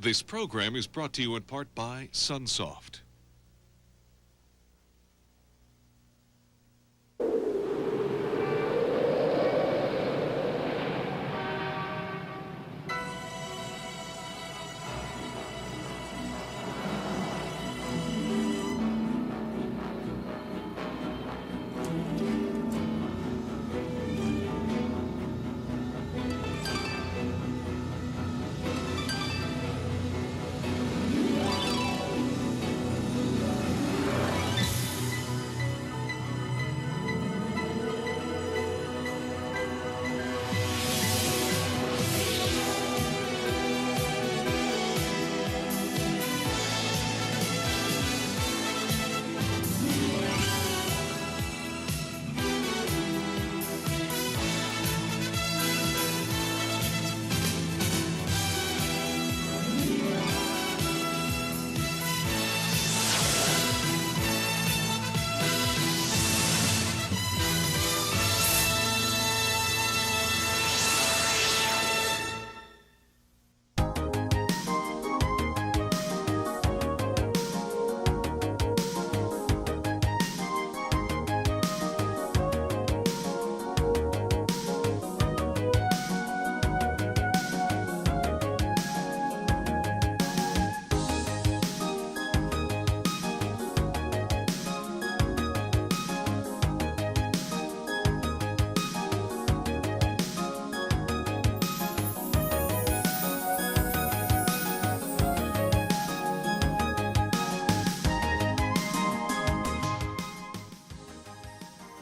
This program is brought to you in part by Sunsoft.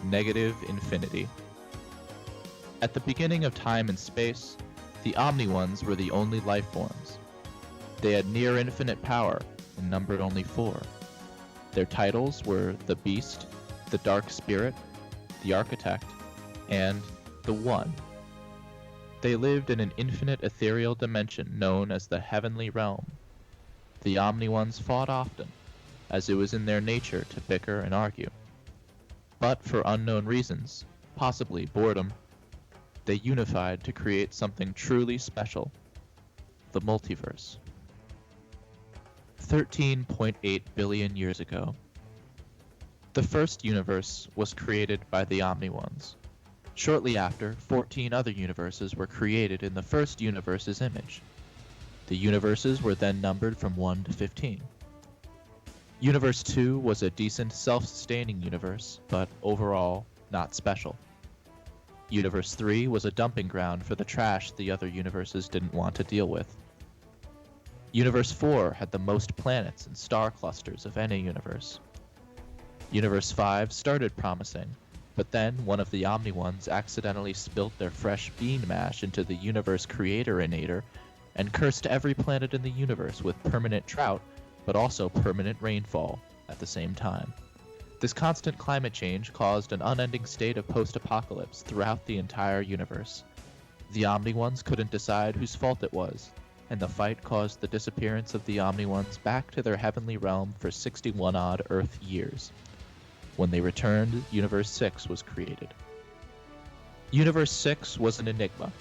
Negative infinity. At the beginning of time and space, the Omni-Ones were the only life forms. They had near infinite power and numbered only 4. Their titles were the Beast, the Dark Spirit, the Architect, and the One. They lived in an infinite ethereal dimension known as the Heavenly Realm. The Omni-Ones fought often, as it was in their nature to bicker and argue. But for unknown reasons, possibly boredom, they unified to create something truly special, the multiverse. 13.8 billion years ago, the first universe was created by the Omni-Ones. Shortly after, 14 other universes were created in the first universe's image. The universes were then numbered from 1 to 15. Universe 2 was a decent self-sustaining universe, but overall, not special. Universe 3 was a dumping ground for the trash the other universes didn't want to deal with. Universe 4 had the most planets and star clusters of any universe. Universe 5 started promising, but then one of the Omni-Ones accidentally spilt their fresh bean mash into the universe creator-inator and cursed every planet in the universe with permanent drought, but also permanent rainfall at the same time. This constant climate change caused an unending state of post-apocalypse throughout the entire universe. The Omni-Ones couldn't decide whose fault it was, and the fight caused the disappearance of the Omni-Ones back to their heavenly realm for 61-odd Earth years. When they returned, Universe 6 was created. Universe 6 was an enigma.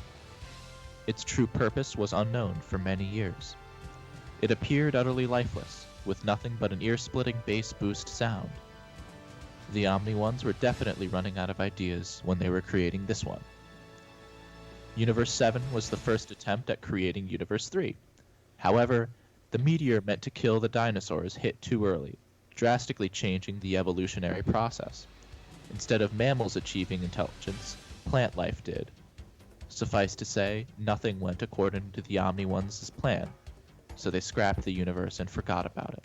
Its true purpose was unknown for many years. It appeared utterly lifeless, with nothing but an ear-splitting bass boost sound. The Omni-Ones were definitely running out of ideas when they were creating this one. Universe 7 was the first attempt at creating Universe 3. However, the meteor meant to kill the dinosaurs hit too early, drastically changing the evolutionary process. Instead of mammals achieving intelligence, plant life did. Suffice to say, nothing went according to the Omni-Ones' plan, so they scrapped the universe and forgot about it.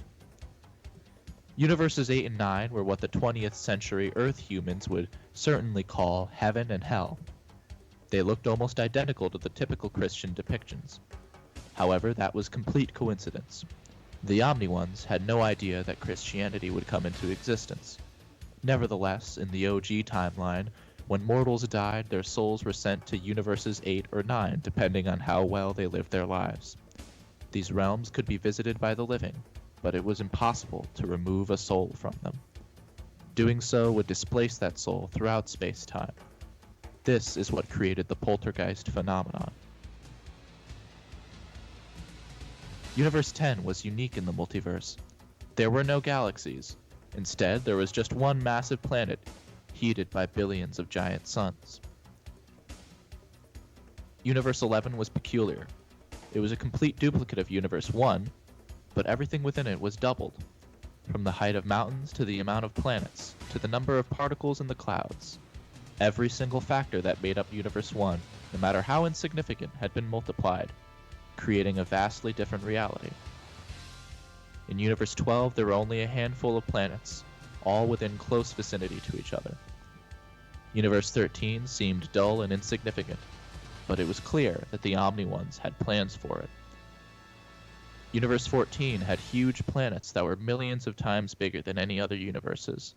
Universes 8 and 9 were what the 20th century Earth humans would certainly call heaven and hell. They looked almost identical to the typical Christian depictions. However, that was complete coincidence. The Omni-Ones had no idea that Christianity would come into existence. Nevertheless, in the OG timeline, when mortals died, their souls were sent to Universes 8 or 9, depending on how well they lived their lives. These realms could be visited by the living, but it was impossible to remove a soul from them. Doing so would displace that soul throughout space-time. This is what created the poltergeist phenomenon. Universe 10 was unique in the multiverse. There were no galaxies. Instead, there was just one massive planet, heated by billions of giant suns. Universe 11 was peculiar. It was a complete duplicate of Universe 1, but everything within it was doubled. From the height of mountains to the amount of planets, to the number of particles in the clouds. Every single factor that made up Universe 1, no matter how insignificant, had been multiplied, creating a vastly different reality. In Universe 12, there were only a handful of planets, all within close vicinity to each other. Universe 13 seemed dull and insignificant, but it was clear that the Omni-Ones had plans for it. Universe 14 had huge planets that were millions of times bigger than any other universes.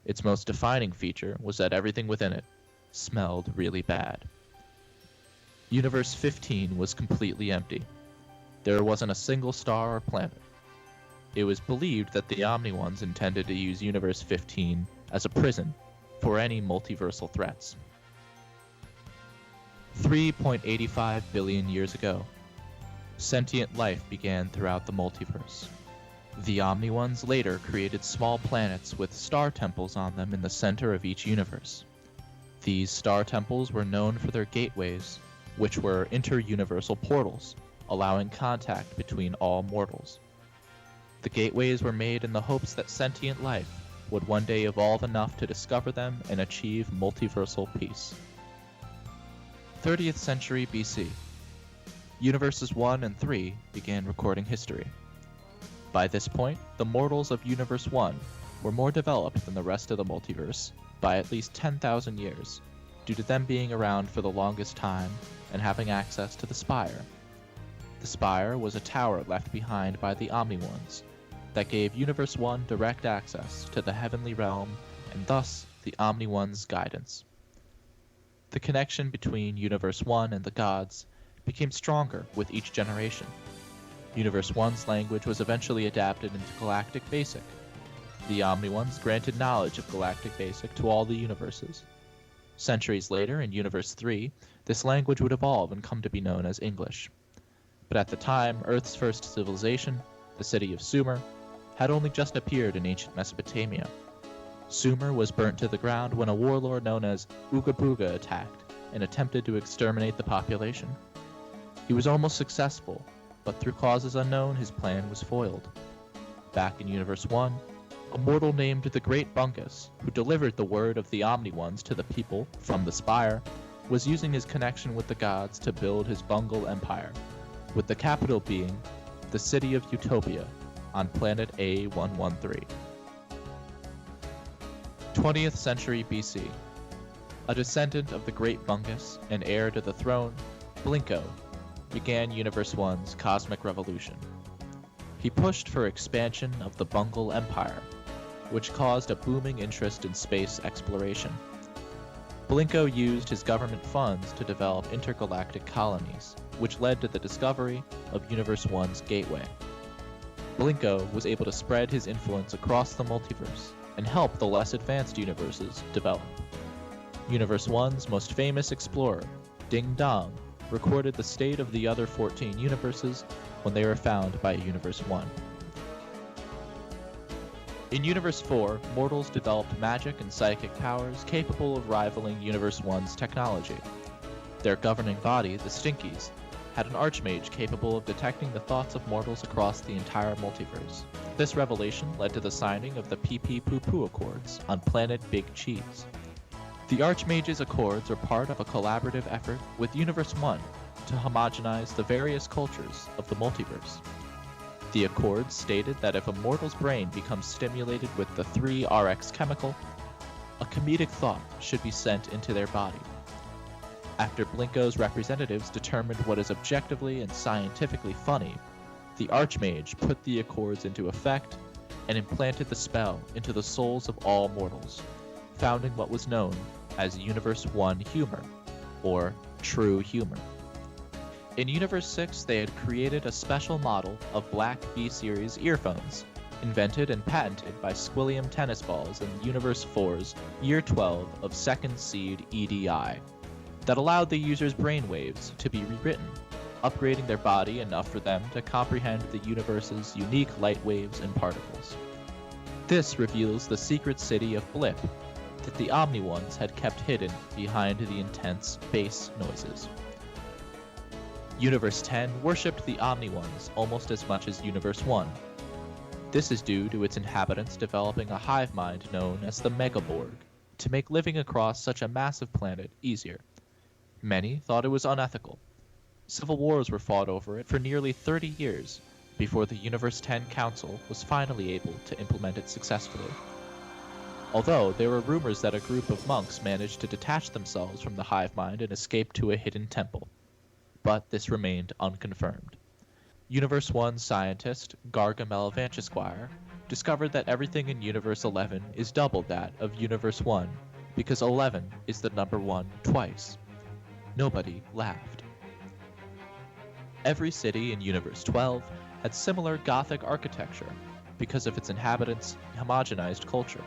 Its most defining feature was that everything within it smelled really bad. Universe 15 was completely empty. There wasn't a single star or planet. It was believed that the Omni-Ones intended to use Universe 15 as a prison for any multiversal threats. 3.85 billion years ago, sentient life began throughout the multiverse. The Omni-Ones later created small planets with star temples on them in the center of each universe. These star temples were known for their gateways, which were inter-universal portals, allowing contact between all mortals. The gateways were made in the hopes that sentient life would one day evolve enough to discover them and achieve multiversal peace. 30th century BC. Universes 1 and 3 began recording history. By this point, the mortals of Universe 1 were more developed than the rest of the multiverse by at least 10,000 years, due to them being around for the longest time and having access to the Spire. The Spire was a tower left behind by the Omni-Ones that gave Universe 1 direct access to the heavenly realm and thus the Omni-Ones' guidance. The connection between Universe 1 and the gods became stronger with each generation. Universe 1's language was eventually adapted into Galactic Basic. The Omni-Ones granted knowledge of Galactic Basic to all the universes. Centuries later, in Universe 3, this language would evolve and come to be known as English. But at the time, Earth's first civilization, the city of Sumer, had only just appeared in ancient Mesopotamia. Sumer was burnt to the ground when a warlord known as Oogly attacked and attempted to exterminate the population. He was almost successful, but through causes unknown, his plan was foiled. Back in Universe 1, a mortal named the Great Bunkus, who delivered the word of the Omni-Ones to the people from the Spire, was using his connection with the gods to build his Bungle Empire, with the capital being the city of Utopia on planet A113. 20th century BC. A descendant of the Great Bunkus and heir to the throne, Blinko, began Universe 1's cosmic revolution. He pushed for expansion of the Bungle Empire, which caused a booming interest in space exploration. Blinko used his government funds to develop intergalactic colonies, which led to the discovery of Universe 1's gateway. Blinko was able to spread his influence across the multiverse and help the less advanced universes develop. Universe 1's most famous explorer, Ding Dong, recorded the state of the other 14 universes when they were found by Universe 1. In Universe 4, mortals developed magic and psychic powers capable of rivaling Universe 1's technology. Their governing body, the Stinkies, had an archmage capable of detecting the thoughts of mortals across the entire multiverse. This revelation led to the signing of the Pee-Pee-Poo-Poo Accords on planet Big Cheese. The Archmage's Accords are part of a collaborative effort with Universe 1 to homogenize the various cultures of the multiverse. The Accords stated that if a mortal's brain becomes stimulated with the 3-RX chemical, a comedic thought should be sent into their body. After Blinko's representatives determined what is objectively and scientifically funny, the Archmage put the Accords into effect and implanted the spell into the souls of all mortals, founding what was known as Universe 1 humor, or true humor. In Universe 6, they had created a special model of Black B-Series earphones, invented and patented by Squilliam Tennis Balls in Universe 4's Year 12 of Second Seed EDI, that allowed the user's brainwaves to be rewritten, upgrading their body enough for them to comprehend the universe's unique light waves and particles. This reveals the secret city of Blip that the Omni-Ones had kept hidden behind the intense bass noises. Universe 10 worshipped the Omni-Ones almost as much as Universe 1. This is due to its inhabitants developing a hive mind known as the Megaborg to make living across such a massive planet easier. Many thought it was unethical. Civil wars were fought over it for nearly 30 years before the Universe 10 Council was finally able to implement it successfully. Although there were rumors that a group of monks managed to detach themselves from the hive mind and escape to a hidden temple, but this remained unconfirmed. Universe 1 scientist Gargamel Vanchesquire discovered that everything in Universe 11 is double that of Universe 1 because 11 is the number 1 twice. Nobody laughed. Every city in Universe 12 had similar Gothic architecture because of its inhabitants' homogenized culture.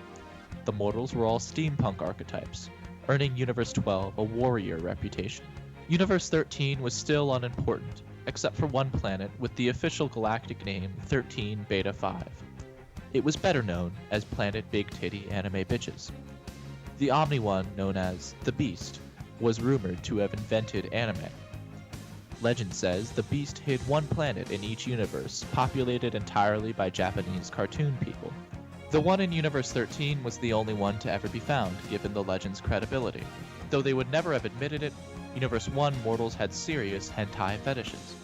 The mortals were all steampunk archetypes, earning Universe 12 a warrior reputation. Universe 13 was still unimportant, except for one planet with the official galactic name 13 Beta 5. It was better known as Planet Big Titty Anime Bitches. The Omni-One, known as the Beast, was rumored to have invented anime. Legend says the Beast hid one planet in each universe, populated entirely by Japanese cartoon people. The one in Universe 13 was the only one to ever be found, given the legend's credibility. Though they would never have admitted it, Universe 1 mortals had serious hentai fetishes.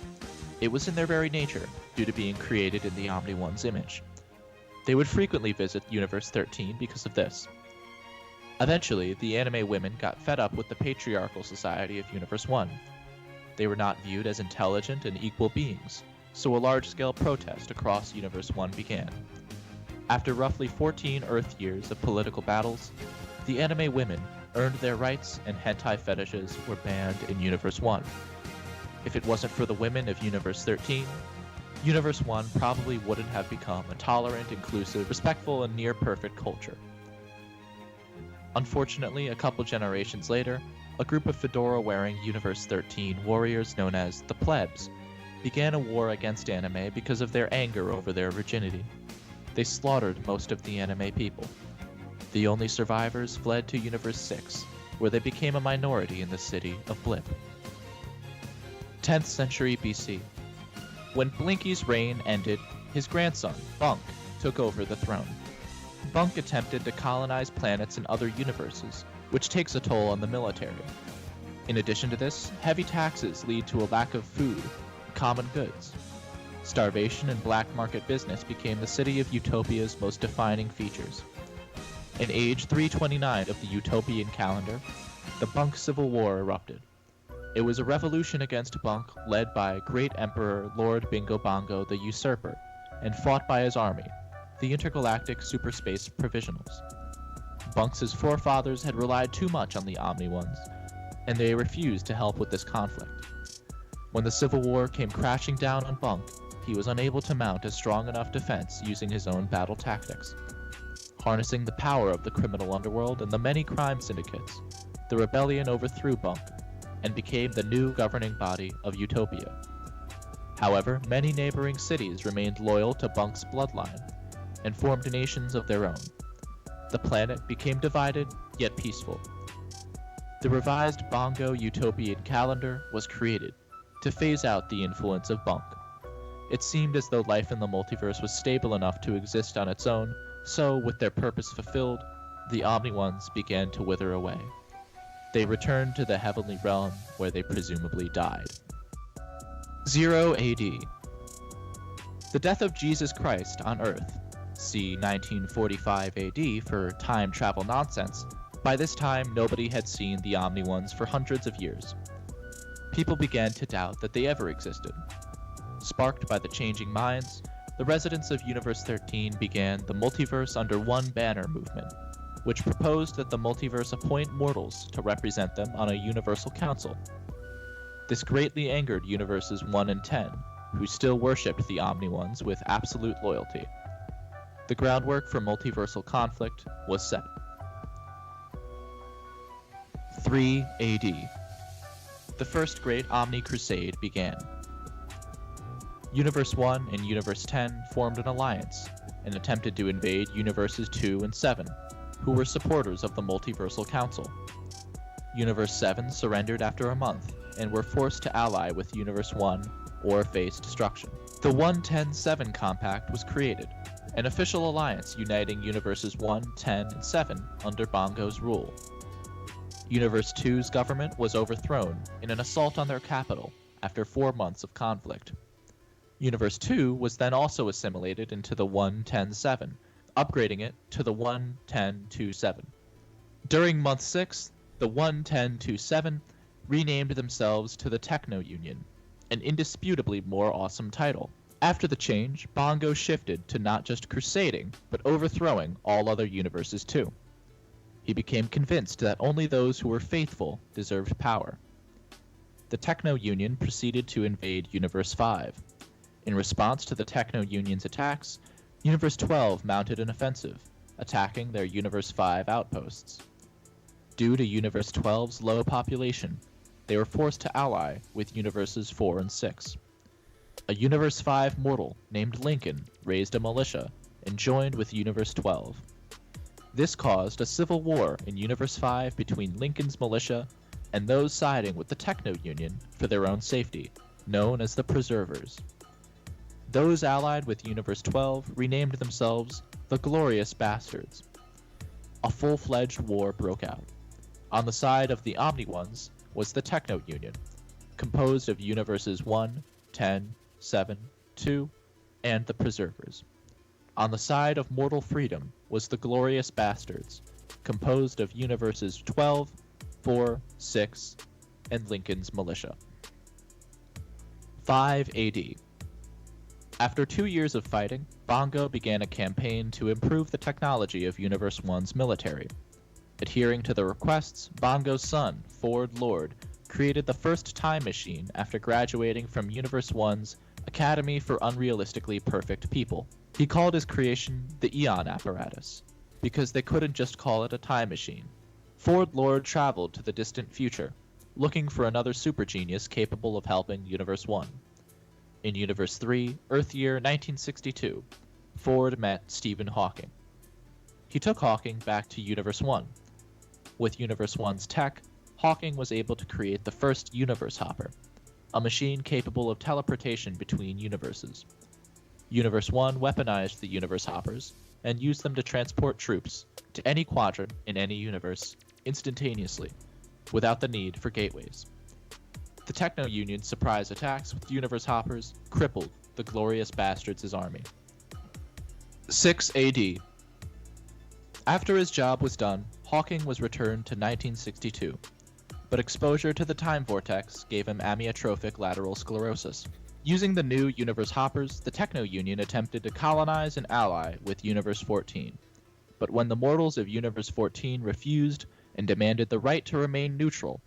It was in their very nature, due to being created in the Omni-One's image. They would frequently visit Universe 13 because of this. Eventually, the anime women got fed up with the patriarchal society of Universe 1. They were not viewed as intelligent and equal beings, so a large-scale protest across Universe 1 began. After roughly 14 Earth years of political battles, the anime women earned their rights and hentai fetishes were banned in Universe 1. If it wasn't for the women of Universe 13, Universe 1 probably wouldn't have become a tolerant, inclusive, respectful, and near-perfect culture. Unfortunately, a couple generations later, a group of fedora-wearing Universe 13 warriors known as the Plebs began a war against anime because of their anger over their virginity. They slaughtered most of the anime people. The only survivors fled to Universe 6, where they became a minority in the city of Blip. 10th century BC. When Blinky's reign ended, his grandson, Bunk, took over the throne. Bunk attempted to colonize planets in other universes, which takes a toll on the military. In addition to this, heavy taxes lead to a lack of food and common goods. Starvation and black market business became the city of Utopia's most defining features. In age 329 of the Utopian calendar, the Bunk Civil War erupted. It was a revolution against Bunk led by Great Emperor Lord Bingo Bongo the Usurper, and fought by his army, the Intergalactic Superspace Provisionals. Bunk's forefathers had relied too much on the Omni-Ones, and they refused to help with this conflict. When the Civil War came crashing down on Bunk, he was unable to mount a strong enough defense using his own battle tactics. Harnessing the power of the criminal underworld and the many crime syndicates, the rebellion overthrew Bunk and became the new governing body of Utopia. However, many neighboring cities remained loyal to Bunk's bloodline and formed nations of their own. The planet became divided, yet peaceful. The revised Bongo Utopian calendar was created to phase out the influence of Bunk. It seemed as though life in the multiverse was stable enough to exist on its own, so, with their purpose fulfilled, the Omni-Ones began to wither away. They returned to the heavenly realm where they presumably died. 0 AD. The death of Jesus Christ on Earth, see 1945 AD for time travel nonsense. By this time, nobody had seen the Omni-Ones for hundreds of years. People began to doubt that they ever existed. Sparked by the changing minds, the residents of Universe 13 began the Multiverse Under One Banner movement, which proposed that the multiverse appoint mortals to represent them on a universal council. This greatly angered Universes 1 and 10, who still worshipped the Omni-Ones with absolute loyalty. The groundwork for multiversal conflict was set. 3 AD. The first great Omni-Crusade began. Universe 1 and Universe 10 formed an alliance and attempted to invade Universes 2 and 7, who were supporters of the Multiversal Council. Universe 7 surrendered after a month and were forced to ally with Universe 1 or face destruction. The 1-10-7 Compact was created, an official alliance uniting Universes 1, 10, and 7 under Bongo's rule. Universe 2's government was overthrown in an assault on their capital after 4 months of conflict. Universe 2 was then also assimilated into the 1-10-7, upgrading it to the 1-10-2-7. During Month 6, the 1-10-2-7 renamed themselves to the Techno Union, an indisputably more awesome title. After the change, Bongo shifted to not just crusading, but overthrowing all other universes too. He became convinced that only those who were faithful deserved power. The Techno Union proceeded to invade Universe 5. In response to the Techno Union's attacks, Universe 12 mounted an offensive, attacking their Universe 5 outposts. Due to Universe 12's low population, they were forced to ally with Universes 4 and 6. A Universe 5 mortal named Lincoln raised a militia and joined with Universe 12. This caused a civil war in Universe 5 between Lincoln's militia and those siding with the Techno Union for their own safety, known as the Preservers. Those allied with Universe 12 renamed themselves the Glorious Bastards. A full-fledged war broke out. On the side of the Omni-Ones was the Techno Union, composed of Universes 1, 10, 7, 2, and the Preservers. On the side of Mortal Freedom was the Glorious Bastards, composed of Universes 12, 4, 6, and Lincoln's militia. 5 AD. After 2 years of fighting, Bongo began a campaign to improve the technology of Universe 1's military. Adhering to the requests, Bongo's son, Ford Lord, created the first time machine after graduating from Universe 1's Academy for Unrealistically Perfect People. He called his creation the Eon Apparatus, because they couldn't just call it a time machine. Ford Lord traveled to the distant future, looking for another super genius capable of helping Universe 1. In Universe 3, Earth year 1962, Ford met Stephen Hawking. He took Hawking back to Universe 1. With Universe 1's tech, Hawking was able to create the first Universe Hopper, a machine capable of teleportation between universes. Universe 1 weaponized the Universe Hoppers and used them to transport troops to any quadrant in any universe instantaneously, without the need for gateways. The Techno Union's surprise attacks with Universe Hoppers crippled the Glorious Bastards' army. 6 AD. After his job was done, Hawking was returned to 1962, but exposure to the time vortex gave him amyotrophic lateral sclerosis. Using the new Universe Hoppers, the Techno Union attempted to colonize and ally with Universe 14. But when the mortals of Universe 14 refused and demanded the right to remain neutral,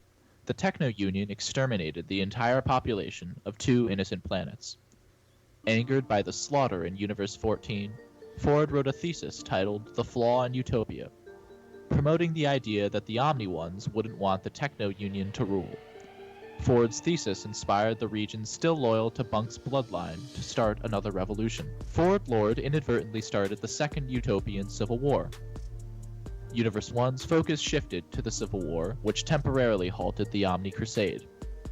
the Techno Union exterminated the entire population of 2 innocent planets. Angered by the slaughter in Universe 14, Ford wrote a thesis titled The Flaw in Utopia, promoting the idea that the Omni-Ones wouldn't want the Techno Union to rule. Ford's thesis inspired the regions still loyal to Bunk's bloodline to start another revolution. Ford Lord inadvertently started the Second Utopian Civil War. Universe 1's focus shifted to the Civil War, which temporarily halted the Omni-Crusade.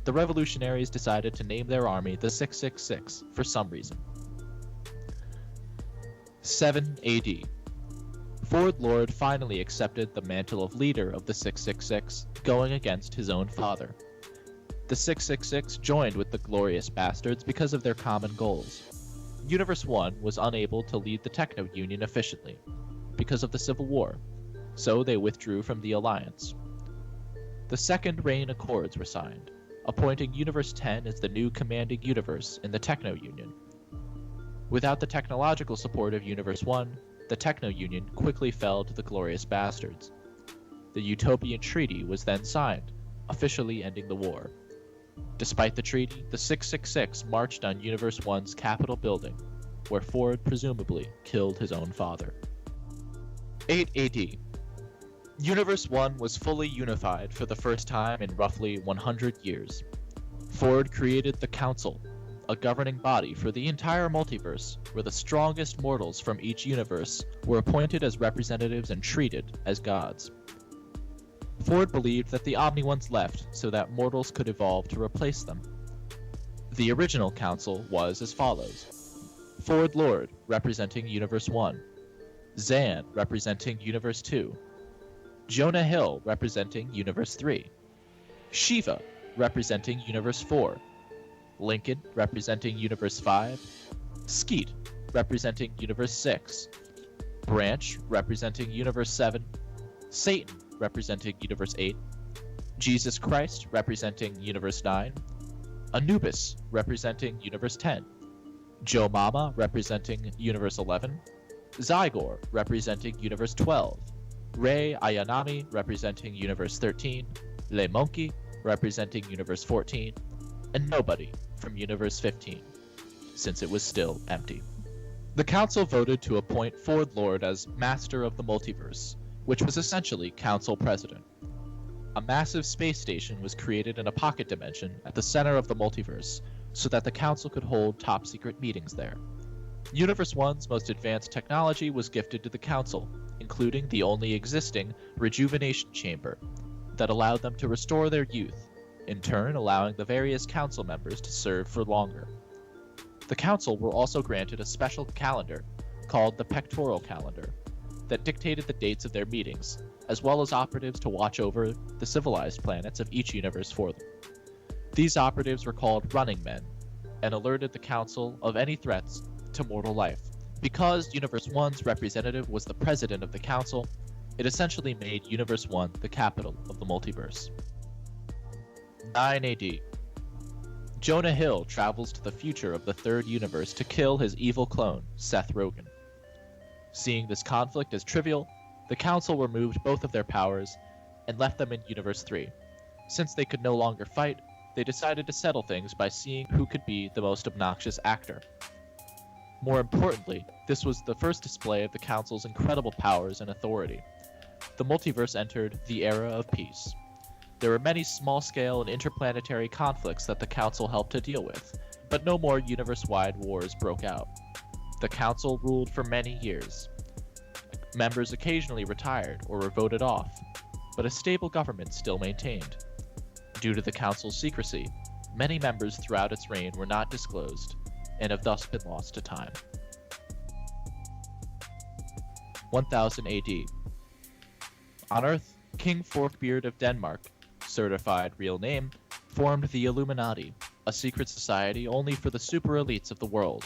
The revolutionaries decided to name their army the 666 for some reason. 7 AD. Ford Lord finally accepted the mantle of leader of the 666, going against his own father. The 666 joined with the Glorious Bastards because of their common goals. Universe 1 was unable to lead the Techno Union efficiently, because of the Civil War, so they withdrew from the alliance. The Second Reign Accords were signed, appointing Universe 10 as the new commanding universe in the Techno Union. Without the technological support of Universe 1, the Techno Union quickly fell to the Glorious Bastards. The Utopian Treaty was then signed, officially ending the war. Despite the treaty, the 666 marched on Universe 1's Capitol building, where Ford presumably killed his own father. 8 AD. Universe 1 was fully unified for the first time in roughly 100 years. Ford created the Council, a governing body for the entire multiverse, where the strongest mortals from each universe were appointed as representatives and treated as gods. Ford believed that the Omni-Ones left so that mortals could evolve to replace them. The original council was as follows: Ford Lord, representing Universe 1, Zan, representing Universe 2, Jonah Hill, representing Universe 3, Shiva, representing Universe 4, Lincoln, representing Universe 5, Skeet, representing Universe 6, Branch, representing Universe 7, Satan, representing Universe 8, Jesus Christ, representing Universe 9, Anubis, representing Universe 10, Joe Mama, representing Universe 11, Zygor, representing Universe 12, Rei Ayanami, representing Universe 13, Le Monkey, representing Universe 14, and Nobody from Universe 15, since it was still empty. The Council voted to appoint Ford Lord as Master of the Multiverse, which was essentially Council President. A massive space station was created in a pocket dimension at the center of the multiverse, so that the Council could hold top-secret meetings there. Universe 1's most advanced technology was gifted to the Council, including the only existing Rejuvenation Chamber, that allowed them to restore their youth, in turn allowing the various Council members to serve for longer. The Council were also granted a special calendar, called the Pectoral Calendar, that dictated the dates of their meetings, as well as operatives to watch over the civilized planets of each universe for them. These operatives were called Running Men, and alerted the Council of any threats to mortal life. Because Universe 1's representative was the president of the Council, it essentially made Universe 1 the capital of the multiverse. 9 AD. Jonah Hill travels to the future of the third universe to kill his evil clone, Seth Rogen. Seeing this conflict as trivial, the Council removed both of their powers and left them in Universe 3. Since they could no longer fight, they decided to settle things by seeing who could be the most obnoxious actor. More importantly, this was the first display of the Council's incredible powers and authority. The multiverse entered the era of peace. There were many small-scale and interplanetary conflicts that the Council helped to deal with, but no more universe-wide wars broke out. The Council ruled for many years. Members occasionally retired or were voted off, but a stable government still maintained. Due to the Council's secrecy, many members throughout its reign were not disclosed, and have thus been lost to time. 1000 AD. On Earth, King Forkbeard of Denmark, certified real name, formed the Illuminati, a secret society only for the super elites of the world,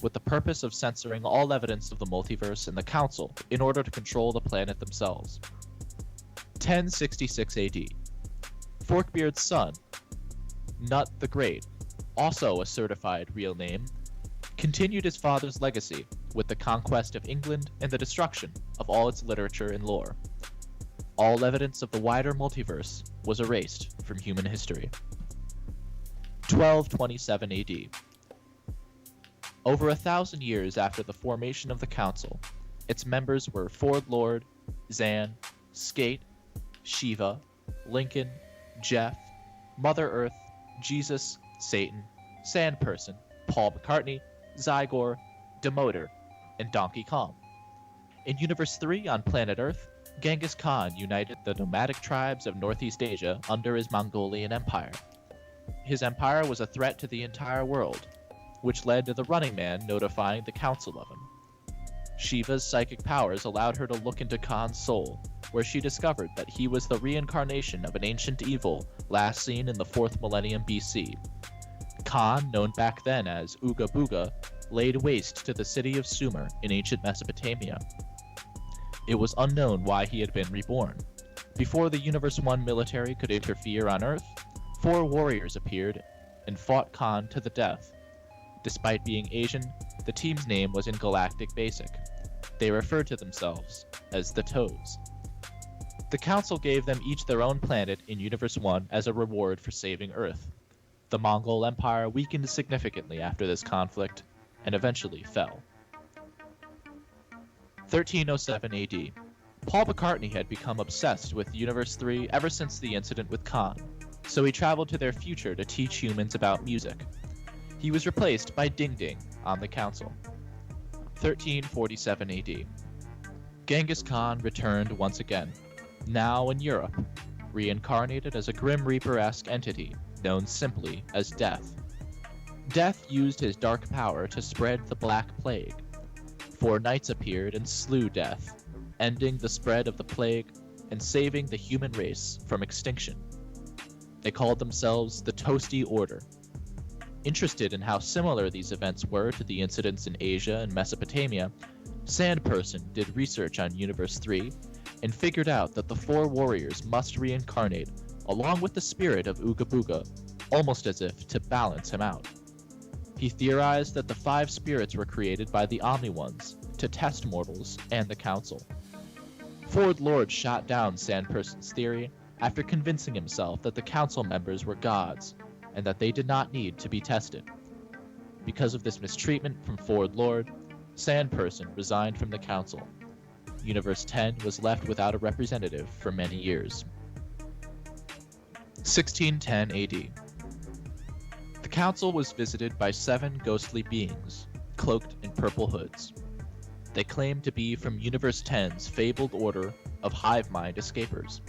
with the purpose of censoring all evidence of the multiverse and the Council in order to control the planet themselves. 1066 AD. Forkbeard's son, Nut the Great, also a certified real name, continued his father's legacy with the conquest of England and the destruction of all its literature and lore. All evidence of the wider multiverse was erased from human history. 1227 AD. Over 1,000 years after the formation of the Council, its members were Ford Lord, Zan, Skate, Shiva, Lincoln, Jeff, Mother Earth, Jesus, Satan, Sandperson, Paul McCartney, Zygor, Demoter, and Donkey Kong. In Universe 3 on planet Earth, Genghis Khan united the nomadic tribes of Northeast Asia under his Mongolian Empire. His empire was a threat to the entire world, which led to the Running Man notifying the Council of him. Shiva's psychic powers allowed her to look into Khan's soul, where she discovered that he was the reincarnation of an ancient evil last seen in the 4th millennium BC. Khan, known back then as Uga Booga, laid waste to the city of Sumer in ancient Mesopotamia. It was unknown why he had been reborn. Before the Universe 1 military could interfere on Earth, 4 warriors appeared and fought Khan to the death. Despite being Asian, the team's name was in Galactic Basic. They referred to themselves as the Toes. The Council gave them each their own planet in Universe 1 as a reward for saving Earth. The Mongol Empire weakened significantly after this conflict, and eventually fell. 1307 AD. Paul McCartney had become obsessed with Universe 3 ever since the incident with Khan, so he traveled to their future to teach humans about music. He was replaced by Ding Ding on the council. 1347 AD. Genghis Khan returned once again, now in Europe, reincarnated as a Grim Reaper-esque entity known simply as Death. Death used his dark power to spread the Black Plague. 4 knights appeared and slew Death, ending the spread of the plague and saving the human race from extinction. They called themselves the Toasty Order. Interested in how similar these events were to the incidents in Asia and Mesopotamia, Sandperson did research on Universe 3 and figured out that the 4 warriors must reincarnate along with the spirit of Ooga Booga, almost as if to balance him out. He theorized that the 5 spirits were created by the Omni-Ones to test mortals and the Council. Ford Lord shot down Sandperson's theory after convincing himself that the Council members were gods and that they did not need to be tested. Because of this mistreatment from Ford Lord, Sandperson resigned from the Council. Universe 10 was left without a representative for many years. 1610 AD. The Council was visited by 7 ghostly beings, cloaked in purple hoods. They claimed to be from Universe 10's fabled order of hive mind escapers.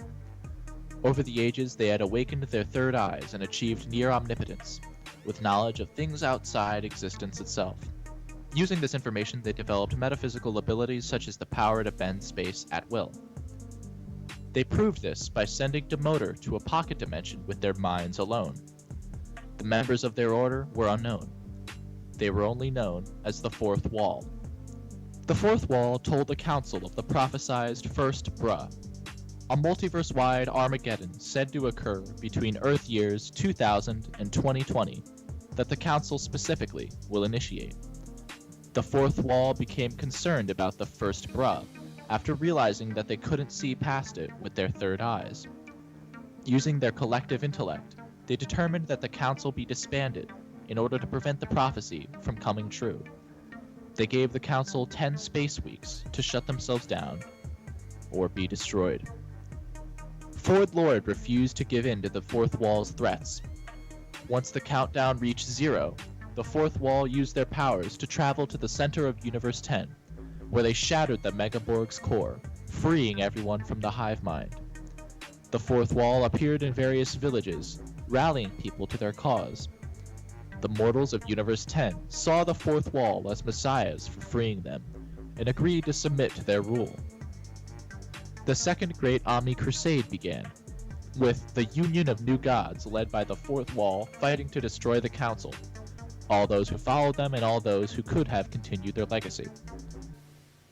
Over the ages, they had awakened their third eyes and achieved near omnipotence, with knowledge of things outside existence itself. Using this information, they developed metaphysical abilities such as the power to bend space at will. They proved this by sending Demoter to a pocket dimension with their minds alone. The members of their order were unknown. They were only known as the Fourth Wall. The Fourth Wall told the Council of the prophesized First Bruh, a multiverse-wide Armageddon said to occur between Earth years 2000 and 2020 that the Council specifically will initiate. The Fourth Wall became concerned about the First Bruh after realizing that they couldn't see past it with their third eyes. Using their collective intellect, they determined that the Council be disbanded in order to prevent the prophecy from coming true. They gave the Council 10 space weeks to shut themselves down or be destroyed. Ford Lord refused to give in to the Fourth Wall's threats. Once the countdown reached 0, the Fourth Wall used their powers to travel to the center of Universe 10, where they shattered the Megaborg's core, freeing everyone from the hive mind. The Fourth Wall appeared in various villages, rallying people to their cause. The mortals of Universe 10 saw the Fourth Wall as messiahs for freeing them, and agreed to submit to their rule. The Second Great Omni-Crusade began, with the Union of New Gods led by the Fourth Wall fighting to destroy the Council, all those who followed them and all those who could have continued their legacy.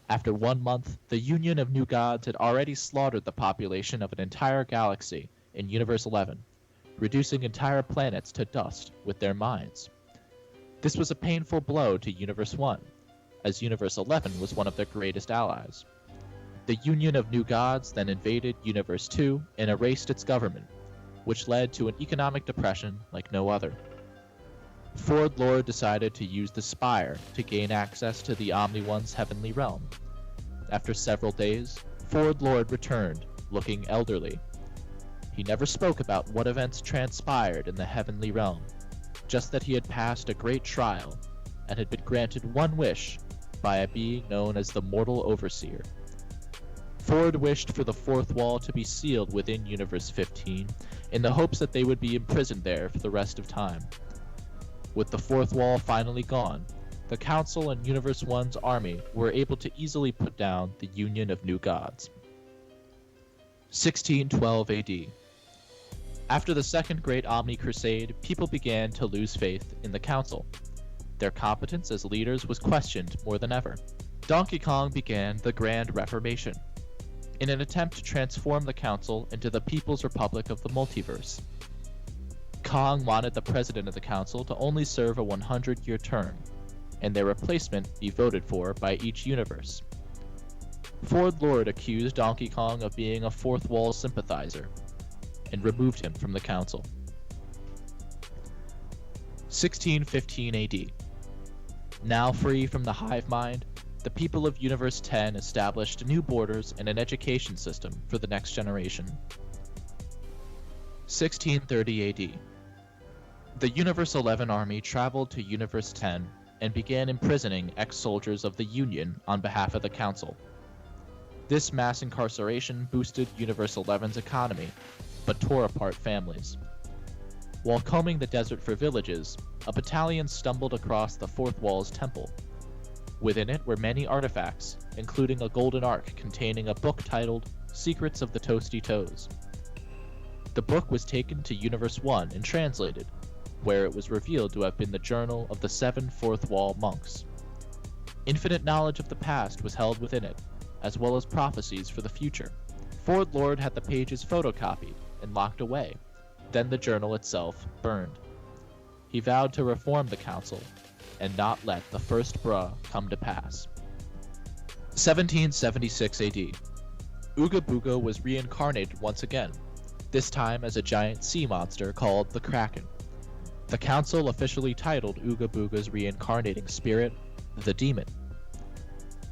After 1 month, the Union of New Gods had already slaughtered the population of an entire galaxy in Universe 11, reducing entire planets to dust with their minds. This was a painful blow to Universe 1, as Universe 11 was one of their greatest allies. The Union of New Gods then invaded Universe 2 and erased its government, which led to an economic depression like no other. Ford Lord decided to use the Spire to gain access to the Omni-One's heavenly realm. After several days, Ford Lord returned, looking elderly. He never spoke about what events transpired in the heavenly realm, just that he had passed a great trial and had been granted one wish by a being known as the Mortal Overseer. Ford wished for the Fourth Wall to be sealed within Universe 15 in the hopes that they would be imprisoned there for the rest of time. With the Fourth Wall finally gone, the Council and Universe 1's army were able to easily put down the Union of New Gods. 1612 AD. After the Second Great Omni-Crusade, people began to lose faith in the Council. Their competence as leaders was questioned more than ever. Donkey Kong began the Grand Reformation, in an attempt to transform the Council into the People's Republic of the Multiverse. Kong wanted the president of the Council to only serve a 100-year term, and their replacement be voted for by each universe. Ford Lord accused Donkey Kong of being a Fourth Wall sympathizer, and removed him from the Council. 1615 AD. Now free from the hive mind, the people of Universe 10 established new borders and an education system for the next generation. 1630 AD. The Universe 11 army traveled to Universe 10 and began imprisoning ex-soldiers of the Union on behalf of the Council. This mass incarceration boosted Universe 11's economy, but tore apart families. While combing the desert for villages, a battalion stumbled across the Fourth Wall's temple. Within it were many artifacts, including a golden ark containing a book titled Secrets of the Toasty Toes. The book was taken to Universe 1 and translated, where it was revealed to have been the journal of the 7 Fourth Wall monks. Infinite knowledge of the past was held within it, as well as prophecies for the future. Ford Lord had the pages photocopied and locked away. Then the journal itself burned. He vowed to reform the council and not let the first Bruh come to pass. 1776 AD. Ooga Booga was reincarnated once again, this time as a giant sea monster called the Kraken. The council officially titled Ooga Booga's reincarnating spirit the Demon.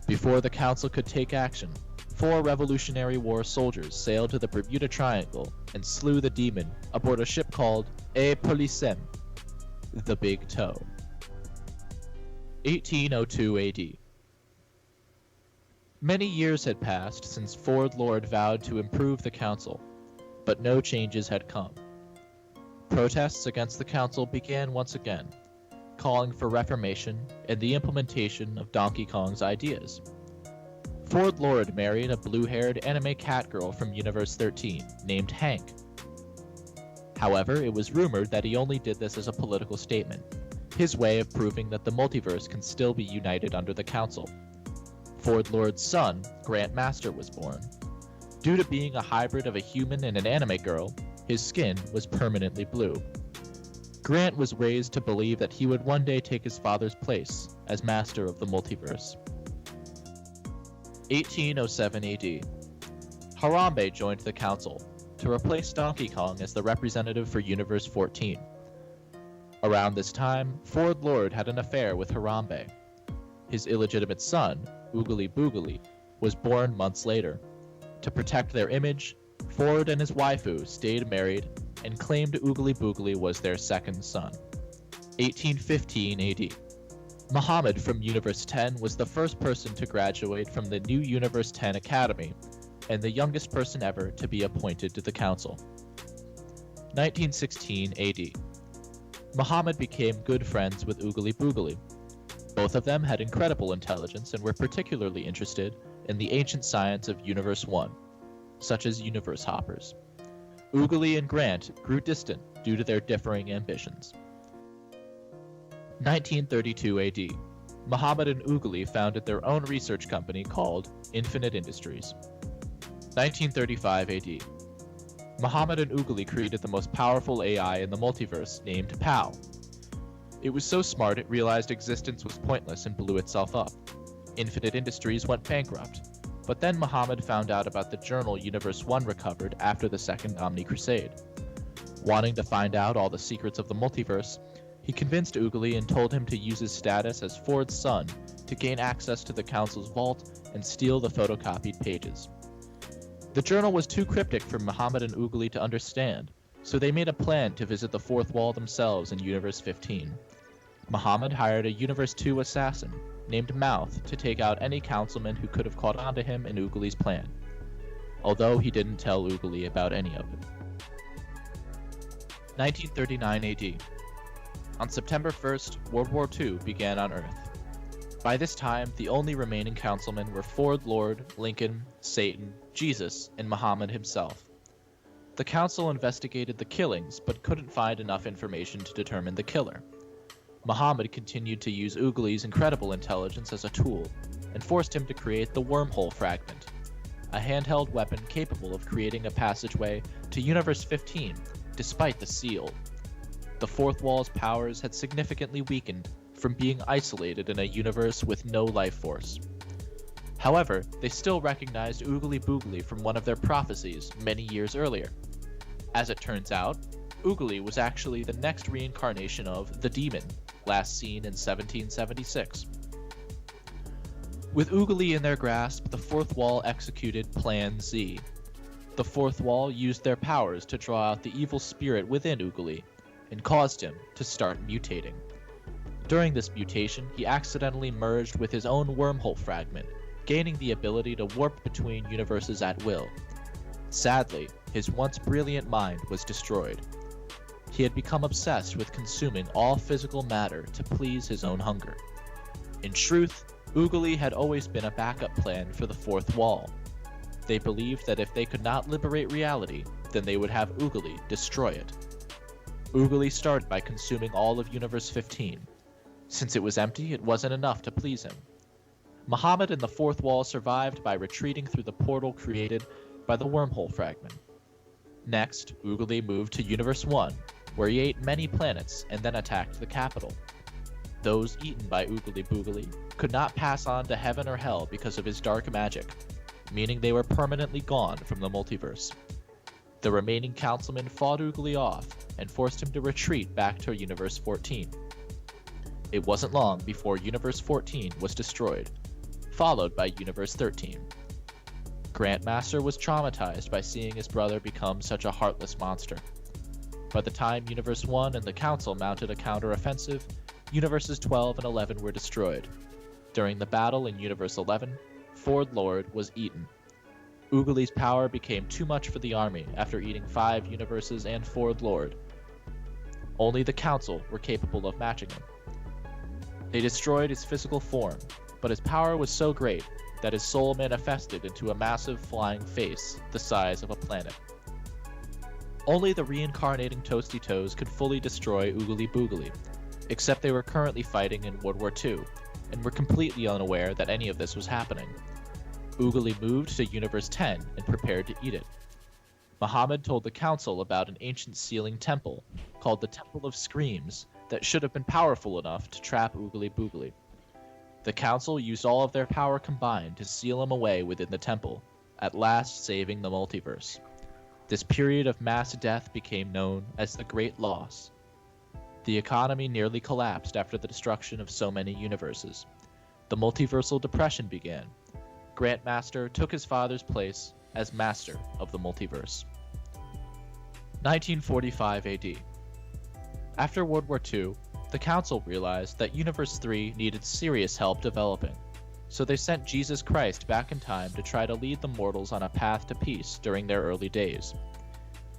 Before the council could take action, 4 Revolutionary War soldiers sailed to the Bermuda Triangle and slew the demon aboard a ship called E Policem, the Big Toe. 1802 AD. Many years had passed since Ford Lord vowed to improve the council, but no changes had come. Protests against the council began once again, calling for reformation and the implementation of Donkey Kong's ideas. Ford Lord married a blue-haired anime cat girl from Universe 13 named Hank. However, it was rumored that he only did this as a political statement, his way of proving that the multiverse can still be united under the council. Ford Lord's son, Grant Master, was born. Due to being a hybrid of a human and an anime girl, his skin was permanently blue. Grant was raised to believe that he would one day take his father's place as master of the multiverse. 1807 AD. Harambe joined the council to replace Donkey Kong as the representative for Universe 14. Around this time, Ford Lord had an affair with Harambe. His illegitimate son, Oogly Boogly, was born months later. To protect their image, Ford and his waifu stayed married and claimed Oogly Boogly was their second son. 1815 AD. Muhammad from Universe 10 was the first person to graduate from the new Universe 10 Academy, and the youngest person ever to be appointed to the council. 1916 AD. Muhammad became good friends with Oogly Boogly. Both of them had incredible intelligence and were particularly interested in the ancient science of Universe 1, such as universe hoppers. Oogly and Grant grew distant due to their differing ambitions. 1932 AD. Muhammad and Oogly founded their own research company called Infinite Industries. 1935 AD. Muhammad and Oogly created the most powerful AI in the multiverse named PAL. It was so smart it realized existence was pointless and blew itself up. Infinite Industries went bankrupt, but then Muhammad found out about the journal Universe 1 recovered after the second Omni-Crusade. Wanting to find out all the secrets of the multiverse, he convinced Oogly and told him to use his status as Ford's son to gain access to the council's vault and steal the photocopied pages. The journal was too cryptic for Muhammad and Oogly to understand, so they made a plan to visit the Fourth Wall themselves in Universe 15. Muhammad hired a Universe 2 assassin named Mouth to take out any councilman who could have caught on to him and Oogly's plan, although he didn't tell Oogly about any of it. 1939 AD. On September 1st, World War II began on Earth. By this time, the only remaining councilmen were Ford Lord, Lincoln, Satan, Jesus, and Muhammad himself. The council investigated the killings, but couldn't find enough information to determine the killer. Muhammad continued to use Oogly's incredible intelligence as a tool, and forced him to create the Wormhole Fragment, a handheld weapon capable of creating a passageway to Universe 15, despite the seal. The Fourth Wall's powers had significantly weakened from being isolated in a universe with no life force. However, they still recognized Oogly Boogly from one of their prophecies many years earlier. As it turns out, Oogly was actually the next reincarnation of the Demon, last seen in 1776. With Oogly in their grasp, the Fourth Wall executed Plan Z. The Fourth Wall used their powers to draw out the evil spirit within Oogly, and caused him to start mutating. During this mutation, he accidentally merged with his own wormhole fragment, gaining the ability to warp between universes at will. Sadly, his once brilliant mind was destroyed. He had become obsessed with consuming all physical matter to please his own hunger. In truth, Oogly had always been a backup plan for the Fourth Wall. They believed that if they could not liberate reality, then they would have Oogly destroy it. Oogly started by consuming all of Universe 15. Since it was empty, it wasn't enough to please him. Muhammad and the Fourth Wall survived by retreating through the portal created by the wormhole fragment. Next, Oogly moved to Universe 1, where he ate many planets and then attacked the capital. Those eaten by Oogly Boogly could not pass on to heaven or hell because of his dark magic, meaning they were permanently gone from the multiverse. The remaining councilmen fought Oogly off and forced him to retreat back to Universe 14. It wasn't long before Universe 14 was destroyed, followed by Universe 13. Grandmaster was traumatized by seeing his brother become such a heartless monster. By the time Universe 1 and the Council mounted a counter-offensive, Universes 12 and 11 were destroyed. During the battle in Universe 11, Ford Lord was eaten. Oogly's power became too much for the army after eating 5 universes and Ford Lord. Only the Council were capable of matching him. They destroyed his physical form, but his power was so great that his soul manifested into a massive flying face the size of a planet. Only the reincarnating Toasty Toes could fully destroy Oogly Boogly, except they were currently fighting in World War II, and were completely unaware that any of this was happening. Oogly moved to Universe 10 and prepared to eat it. Muhammad told the Council about an ancient sealing temple, called the Temple of Screams, that should have been powerful enough to trap Oogly Boogly. The Council used all of their power combined to seal him away within the temple, at last saving the multiverse. This period of mass death became known as the Great Loss. The economy nearly collapsed after the destruction of so many universes. The multiversal depression began. Grandmaster took his father's place as Master of the Multiverse. 1945 AD. After World War II, the Council realized that Universe 3 needed serious help developing, so they sent Jesus Christ back in time to try to lead the mortals on a path to peace during their early days.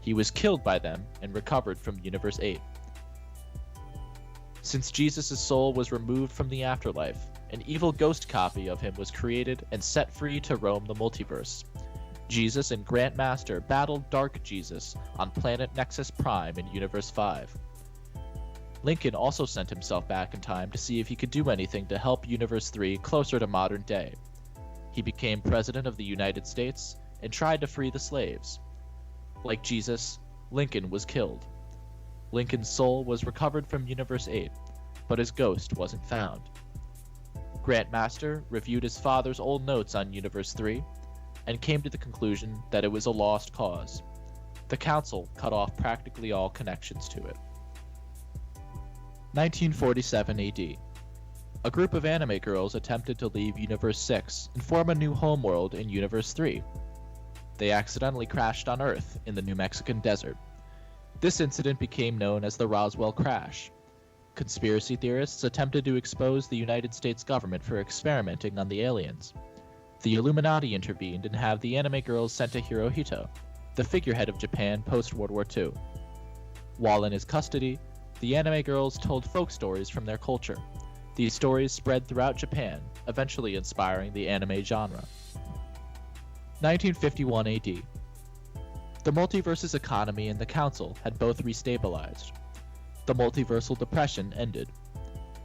He was killed by them and recovered from Universe 8. Since Jesus' soul was removed from the afterlife, an evil ghost copy of him was created and set free to roam the multiverse. Jesus and Grandmaster battled Dark Jesus on planet Nexus Prime in Universe 5. Lincoln also sent himself back in time to see if he could do anything to help Universe 3 closer to modern day. He became President of the United States and tried to free the slaves. Like Jesus, Lincoln was killed. Lincoln's soul was recovered from Universe 8, but his ghost wasn't found. Grandmaster reviewed his father's old notes on Universe 3 and came to the conclusion that it was a lost cause. The Council cut off practically all connections to it. 1947 AD. A group of anime girls attempted to leave Universe 6 and form a new homeworld in Universe 3. They accidentally crashed on Earth in the New Mexican desert. This incident became known as the Roswell Crash. Conspiracy theorists attempted to expose the United States government for experimenting on the aliens. The Illuminati intervened and had the anime girls sent to Hirohito, the figurehead of Japan post-World War II. While in his custody, the anime girls told folk stories from their culture. These stories spread throughout Japan, eventually inspiring the anime genre. 1951 AD. The multiverse's economy and the Council had both restabilized. The multiversal depression ended.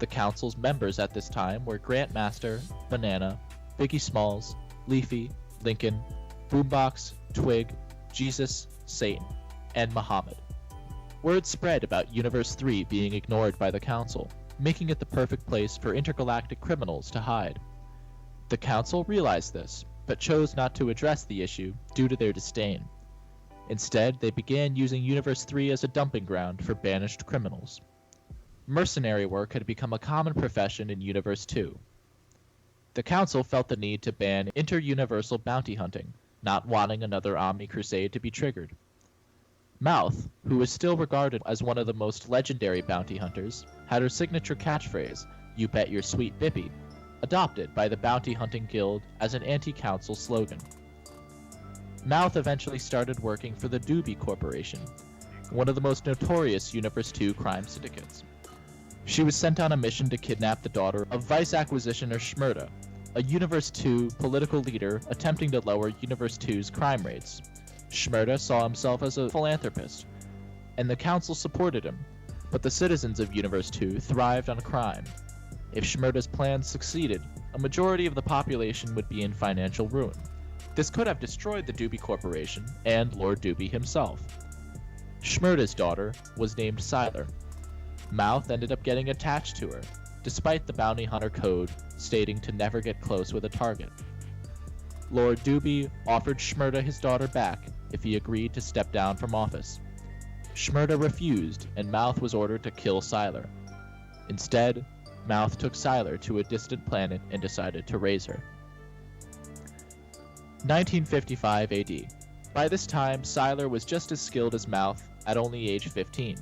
The Council's members at this time were Grandmaster, Banana, Biggie Smalls, Leafy, Lincoln, Boombox, Twig, Jesus, Satan, and Muhammad. Word spread about Universe 3 being ignored by the Council, making it the perfect place for intergalactic criminals to hide. The Council realized this, but chose not to address the issue due to their disdain. Instead, they began using Universe 3 as a dumping ground for banished criminals. Mercenary work had become a common profession in Universe 2. The Council felt the need to ban inter-universal bounty hunting, not wanting another Omni-Crusade to be triggered. Mouth, who is still regarded as one of the most legendary bounty hunters, had her signature catchphrase, "You bet your sweet bippy," adopted by the Bounty Hunting Guild as an anti-council slogan. Mouth eventually started working for the Doobie Corporation, one of the most notorious Universe 2 crime syndicates. She was sent on a mission to kidnap the daughter of Vice Acquisitioner Shmurda, a Universe 2 political leader attempting to lower Universe 2's crime rates. Shmurda saw himself as a philanthropist, and the council supported him, but the citizens of Universe 2 thrived on crime. If Shmurda's plans succeeded, a majority of the population would be in financial ruin. This could have destroyed the Doobie Corporation and Lord Doobie himself. Shmurda's daughter was named Sylar. Mouth ended up getting attached to her, despite the bounty hunter code stating to never get close with a target. Lord Doobie offered Shmurda his daughter back if he agreed to step down from office. Shmurda refused, and Mouth was ordered to kill Sylar. Instead, Mouth took Sylar to a distant planet and decided to raise her. 1955 AD. By this time, Sylar was just as skilled as Mouth at only age 15.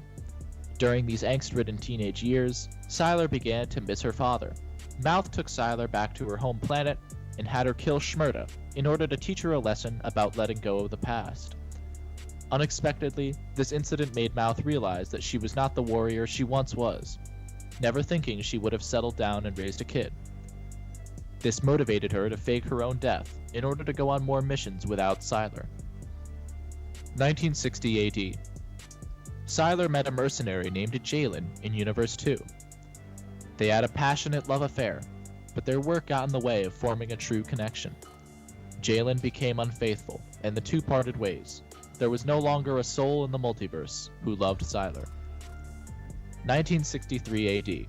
During these angst-ridden teenage years, Sylar began to miss her father. Mouth took Sylar back to her home planet and had her kill Shmurda in order to teach her a lesson about letting go of the past. Unexpectedly, this incident made Mouth realize that she was not the warrior she once was, never thinking she would have settled down and raised a kid. This motivated her to fake her own death in order to go on more missions without Sylar. 1960 AD. Sylar met a mercenary named Jalen in Universe 2. They had a passionate love affair, but their work got in the way of forming a true connection. Jalen became unfaithful, and the two parted ways. There was no longer a soul in the multiverse who loved Sylar. 1963 AD.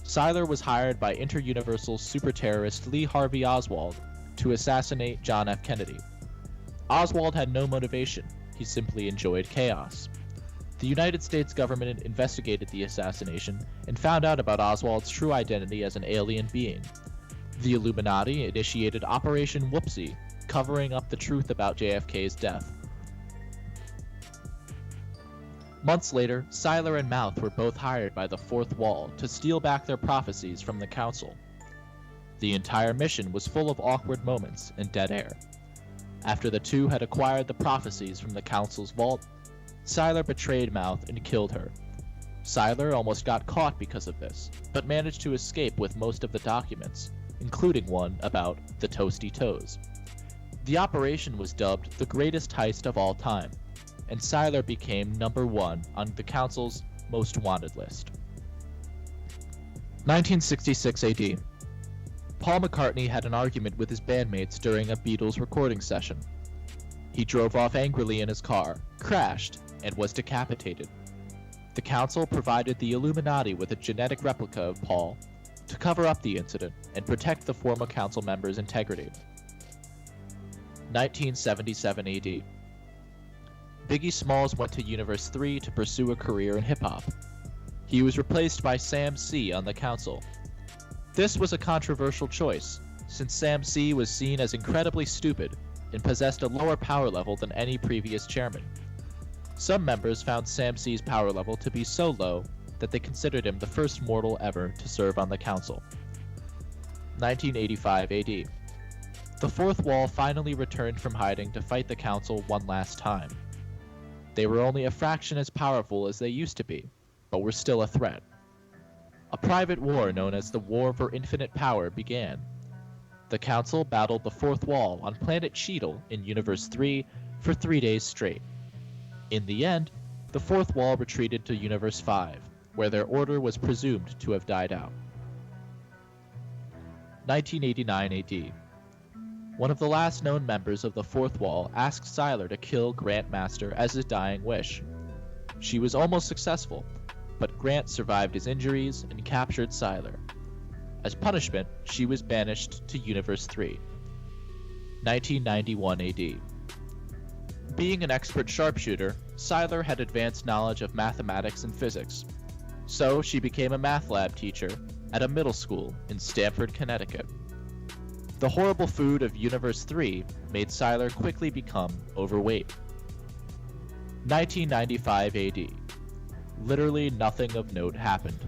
Sylar was hired by inter-universal super-terrorist Lee Harvey Oswald to assassinate John F. Kennedy. Oswald had no motivation, he simply enjoyed chaos. The United States government investigated the assassination and found out about Oswald's true identity as an alien being. The Illuminati initiated Operation Whoopsie, covering up the truth about JFK's death. Months later, Sylar and Mouth were both hired by the Fourth Wall to steal back their prophecies from the Council. The entire mission was full of awkward moments and dead air. After the two had acquired the prophecies from the Council's vault, Sylar betrayed Mouth and killed her. Sylar almost got caught because of this, but managed to escape with most of the documents, including one about the Toasty Toes. The operation was dubbed the greatest heist of all time, and Sylar became #1 on the Council's most wanted list. 1966 AD. Paul McCartney had an argument with his bandmates during a Beatles recording session. He drove off angrily in his car, crashed, and was decapitated. The Council provided the Illuminati with a genetic replica of Paul to cover up the incident and protect the former Council member's integrity. 1977 AD. Biggie Smalls went to Universe 3 to pursue a career in hip-hop. He was replaced by Sam C on the Council. This was a controversial choice, since Sam C was seen as incredibly stupid and possessed a lower power level than any previous chairman. Some members found Sam C's power level to be so low that they considered him the first mortal ever to serve on the Council. 1985 AD. The Fourth Wall finally returned from hiding to fight the Council one last time. They were only a fraction as powerful as they used to be, but were still a threat. A private war known as the War for Infinite Power began. The Council battled the Fourth Wall on planet Cheadle in Universe 3 for 3 days straight. In the end, the Fourth Wall retreated to Universe 5, where their order was presumed to have died out. 1989 AD. One of the last known members of the Fourth Wall asked Sylar to kill Grant Master as his dying wish. She was almost successful, but Grant survived his injuries and captured Sylar. As punishment, she was banished to Universe 3. 1991 AD. Being an expert sharpshooter, Sylar had advanced knowledge of mathematics and physics, so she became a math lab teacher at a middle school in Stamford, Connecticut. The horrible food of Universe 3 made Sylar quickly become overweight. 1995 AD. Literally nothing of note happened.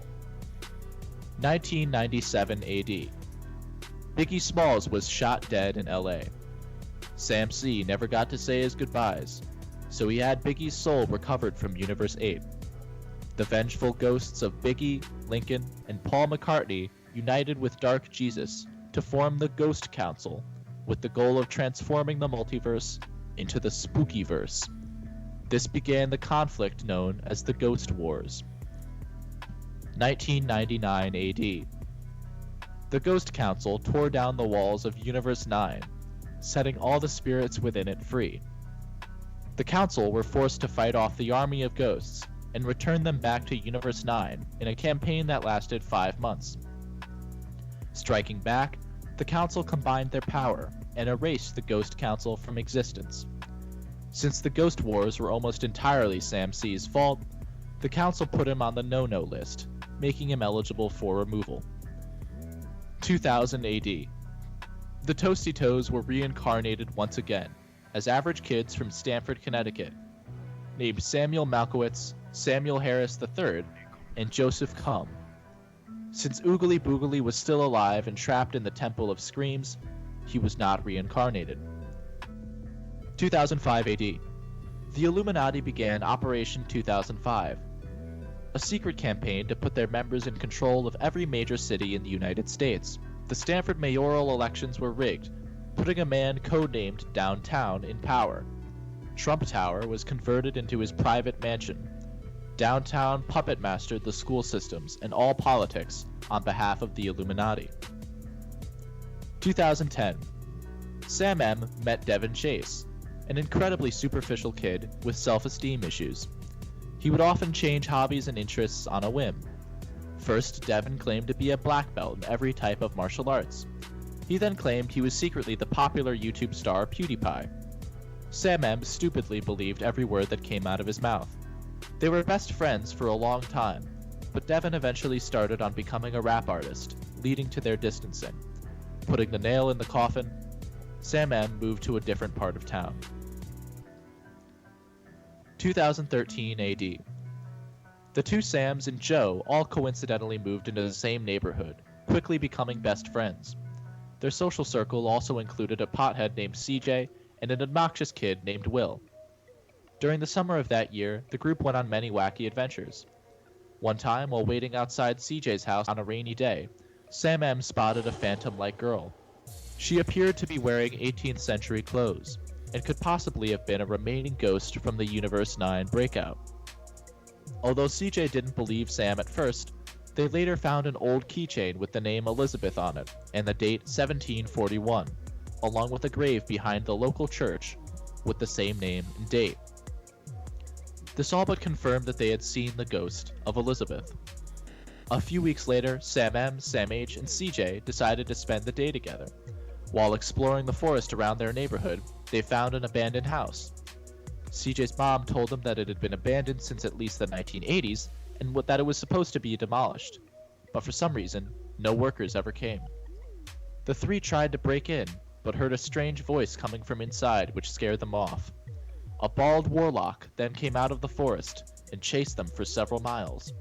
1997 AD. Biggie Smalls was shot dead in LA. Sam C never got to say his goodbyes, so he had Biggie's soul recovered from Universe 8. The vengeful ghosts of Biggie, Lincoln, and Paul McCartney united with Dark Jesus to form the Ghost Council, with the goal of transforming the multiverse into the Spookyverse. This began the conflict known as the Ghost Wars. 1999 AD. The Ghost Council tore down the walls of Universe 9, setting all the spirits within it free. The Council were forced to fight off the army of ghosts and return them back to Universe 9 in a campaign that lasted 5 months. Striking back, the Council combined their power and erased the Ghost Council from existence. Since the Ghost Wars were almost entirely Sam C's fault, the Council put him on the no-no list, making him eligible for removal. 2000 AD. The Toasty Toes were reincarnated once again as average kids from Stamford, Connecticut, named Samuel Malkowitz, Samuel Harris III, and Joseph Cum. Since Oogly Boogly was still alive and trapped in the Temple of Screams, he was not reincarnated. 2005 AD. The Illuminati began Operation 2005, a secret campaign to put their members in control of every major city in the United States. The Stanford mayoral elections were rigged, putting a man codenamed Downtown in power. Trump Tower was converted into his private mansion. Downtown puppet mastered the school systems and all politics on behalf of the Illuminati. 2010. Sam M met Devin Chase, an incredibly superficial kid with self-esteem issues. He would often change hobbies and interests on a whim. First, Devin claimed to be a black belt in every type of martial arts. He then claimed he was secretly the popular YouTube star PewDiePie. Sam M stupidly believed every word that came out of his mouth. They were best friends for a long time, but Devin eventually started on becoming a rap artist, leading to their distancing. Putting the nail in the coffin, Sam M moved to a different part of town. 2013 AD. The two Sams and Joe all coincidentally moved into the same neighborhood, quickly becoming best friends. Their social circle also included a pothead named CJ and an obnoxious kid named Will. During the summer of that year, the group went on many wacky adventures. One time, while waiting outside CJ's house on a rainy day, Sam M spotted a phantom-like girl. She appeared to be wearing 18th century clothes, and could possibly have been a remaining ghost from the Universe 9 breakout. Although CJ didn't believe Sam at first, they later found an old keychain with the name Elizabeth on it, and the date 1741, along with a grave behind the local church with the same name and date. This all but confirmed that they had seen the ghost of Elizabeth. A few weeks later, Sam M, Sam H, and CJ decided to spend the day together. While exploring the forest around their neighborhood, they found an abandoned house. CJ's mom told them that it had been abandoned since at least the 1980s, and that it was supposed to be demolished. But for some reason, no workers ever came. The three tried to break in, but heard a strange voice coming from inside which scared them off. A bald warlock then came out of the forest and chased them for several miles.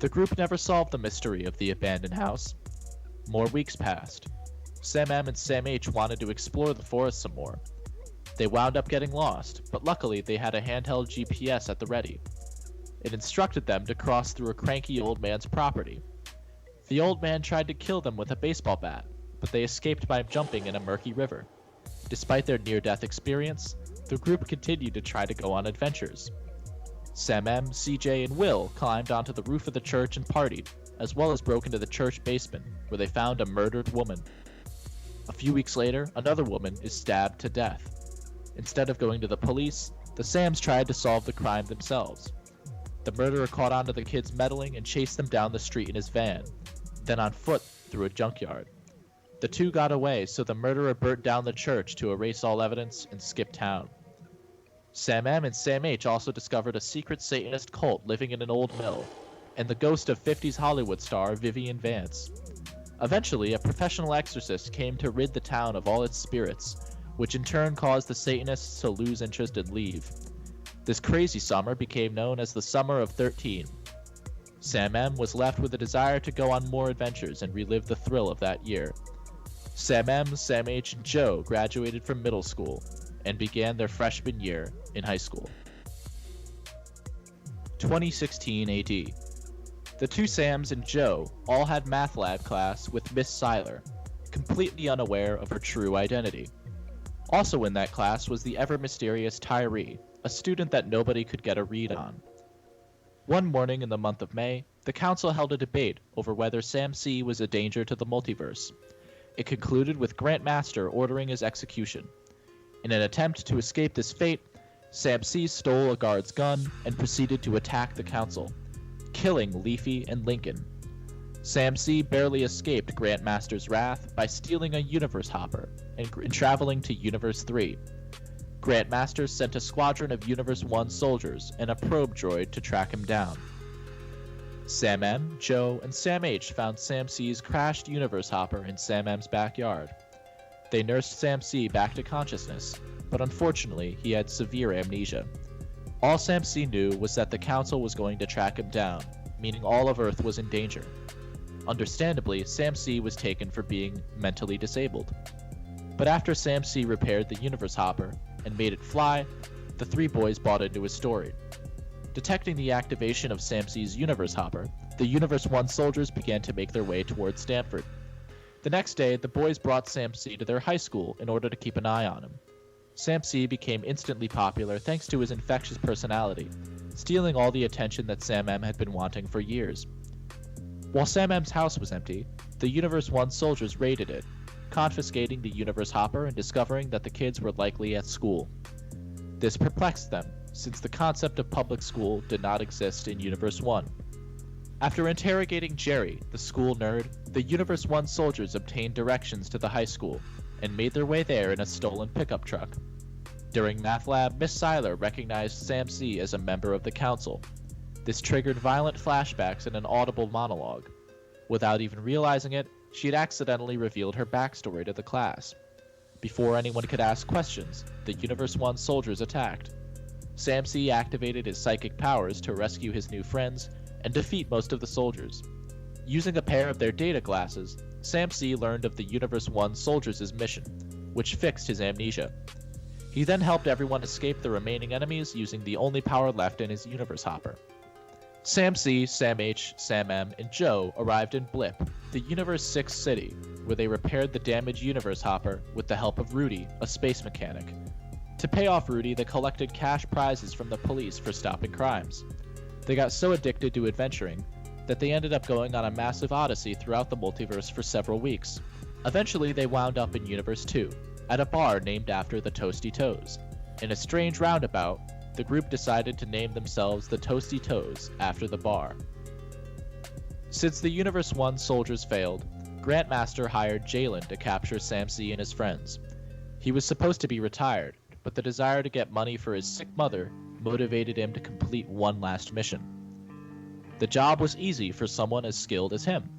The group never solved the mystery of the abandoned house. More weeks passed. Sam M and Sam H wanted to explore the forest some more. They wound up getting lost, but luckily they had a handheld GPS at the ready. It instructed them to cross through a cranky old man's property. The old man tried to kill them with a baseball bat, but they escaped by jumping in a murky river. Despite their near-death experience, the group continued to try to go on adventures. Sam M, CJ, and Will climbed onto the roof of the church and partied, as well as broke into the church basement, where they found a murdered woman. A few weeks later, another woman is stabbed to death. Instead of going to the police, the Sams tried to solve the crime themselves. The murderer caught on to the kids meddling and chased them down the street in his van, then on foot through a junkyard. The two got away, so the murderer burnt down the church to erase all evidence and skip town. Sam M and Sam H also discovered a secret Satanist cult living in an old mill, and the ghost of 50s Hollywood star Vivian Vance. Eventually, a professional exorcist came to rid the town of all its spirits, which in turn caused the Satanists to lose interest and leave. This crazy summer became known as the Summer of 13. Sam M was left with a desire to go on more adventures and relive the thrill of that year. Sam M, Sam H, and Joe graduated from middle school and began their freshman year in high school. 2016 AD. The two Sams and Joe all had math lab class with Miss Seiler, completely unaware of her true identity. Also in that class was the ever-mysterious Tyree, a student that nobody could get a read on. One morning in the month of May, the council held a debate over whether Sam C was a danger to the multiverse. It concluded with Grant Master ordering his execution. In an attempt to escape this fate, Sam C stole a guard's gun and proceeded to attack the council, killing Leafy and Lincoln. Sam C barely escaped Grant Master's wrath by stealing a universe hopper and traveling to Universe 3. Grant Master sent a squadron of Universe 1 soldiers and a probe droid to track him down. Sam M, Joe, and Sam H found Sam C's crashed universe hopper in Sam M's backyard. They nursed Sam C back to consciousness, but unfortunately he had severe amnesia. All Sam C knew was that the council was going to track him down, meaning all of Earth was in danger. Understandably, Sam C was taken for being mentally disabled. But after Sam C repaired the universe hopper and made it fly, the three boys bought into his story. Detecting the activation of Sam C's universe hopper, the Universe 1 soldiers began to make their way towards Stanford. The next day, the boys brought Sam C to their high school in order to keep an eye on him. Sam C became instantly popular thanks to his infectious personality, stealing all the attention that Sam M had been wanting for years. While Sam M's house was empty, the Universe 1 soldiers raided it, confiscating the universe hopper and discovering that the kids were likely at school. This perplexed them, since the concept of public school did not exist in Universe 1. After interrogating Jerry, the school nerd, the Universe 1 soldiers obtained directions to the high school and made their way there in a stolen pickup truck. During math lab, Miss Seiler recognized Sam C as a member of the council. This triggered violent flashbacks and an audible monologue. Without even realizing it, she had accidentally revealed her backstory to the class. Before anyone could ask questions, the Universe 1 soldiers attacked. Sam C activated his psychic powers to rescue his new friends and defeat most of the soldiers. Using a pair of their data glasses, Sam C learned of the Universe 1 soldiers' mission, which fixed his amnesia. He then helped everyone escape the remaining enemies using the only power left in his universe hopper. Sam C, Sam H, Sam M, and Joe arrived in Blip, the Universe 6 city, where they repaired the damaged universe hopper with the help of Rudy, a space mechanic. To pay off Rudy, they collected cash prizes from the police for stopping crimes. They got so addicted to adventuring that they ended up going on a massive odyssey throughout the multiverse for several weeks. Eventually, they wound up in Universe 2, at a bar named after the Toasty Toes. In a strange roundabout, the group decided to name themselves the Toasty Toes after the bar. Since the Universe 1 soldiers failed, Grant Master hired Jalen to capture Sam C and his friends. He was supposed to be retired, but the desire to get money for his sick mother motivated him to complete one last mission. The job was easy for someone as skilled as him.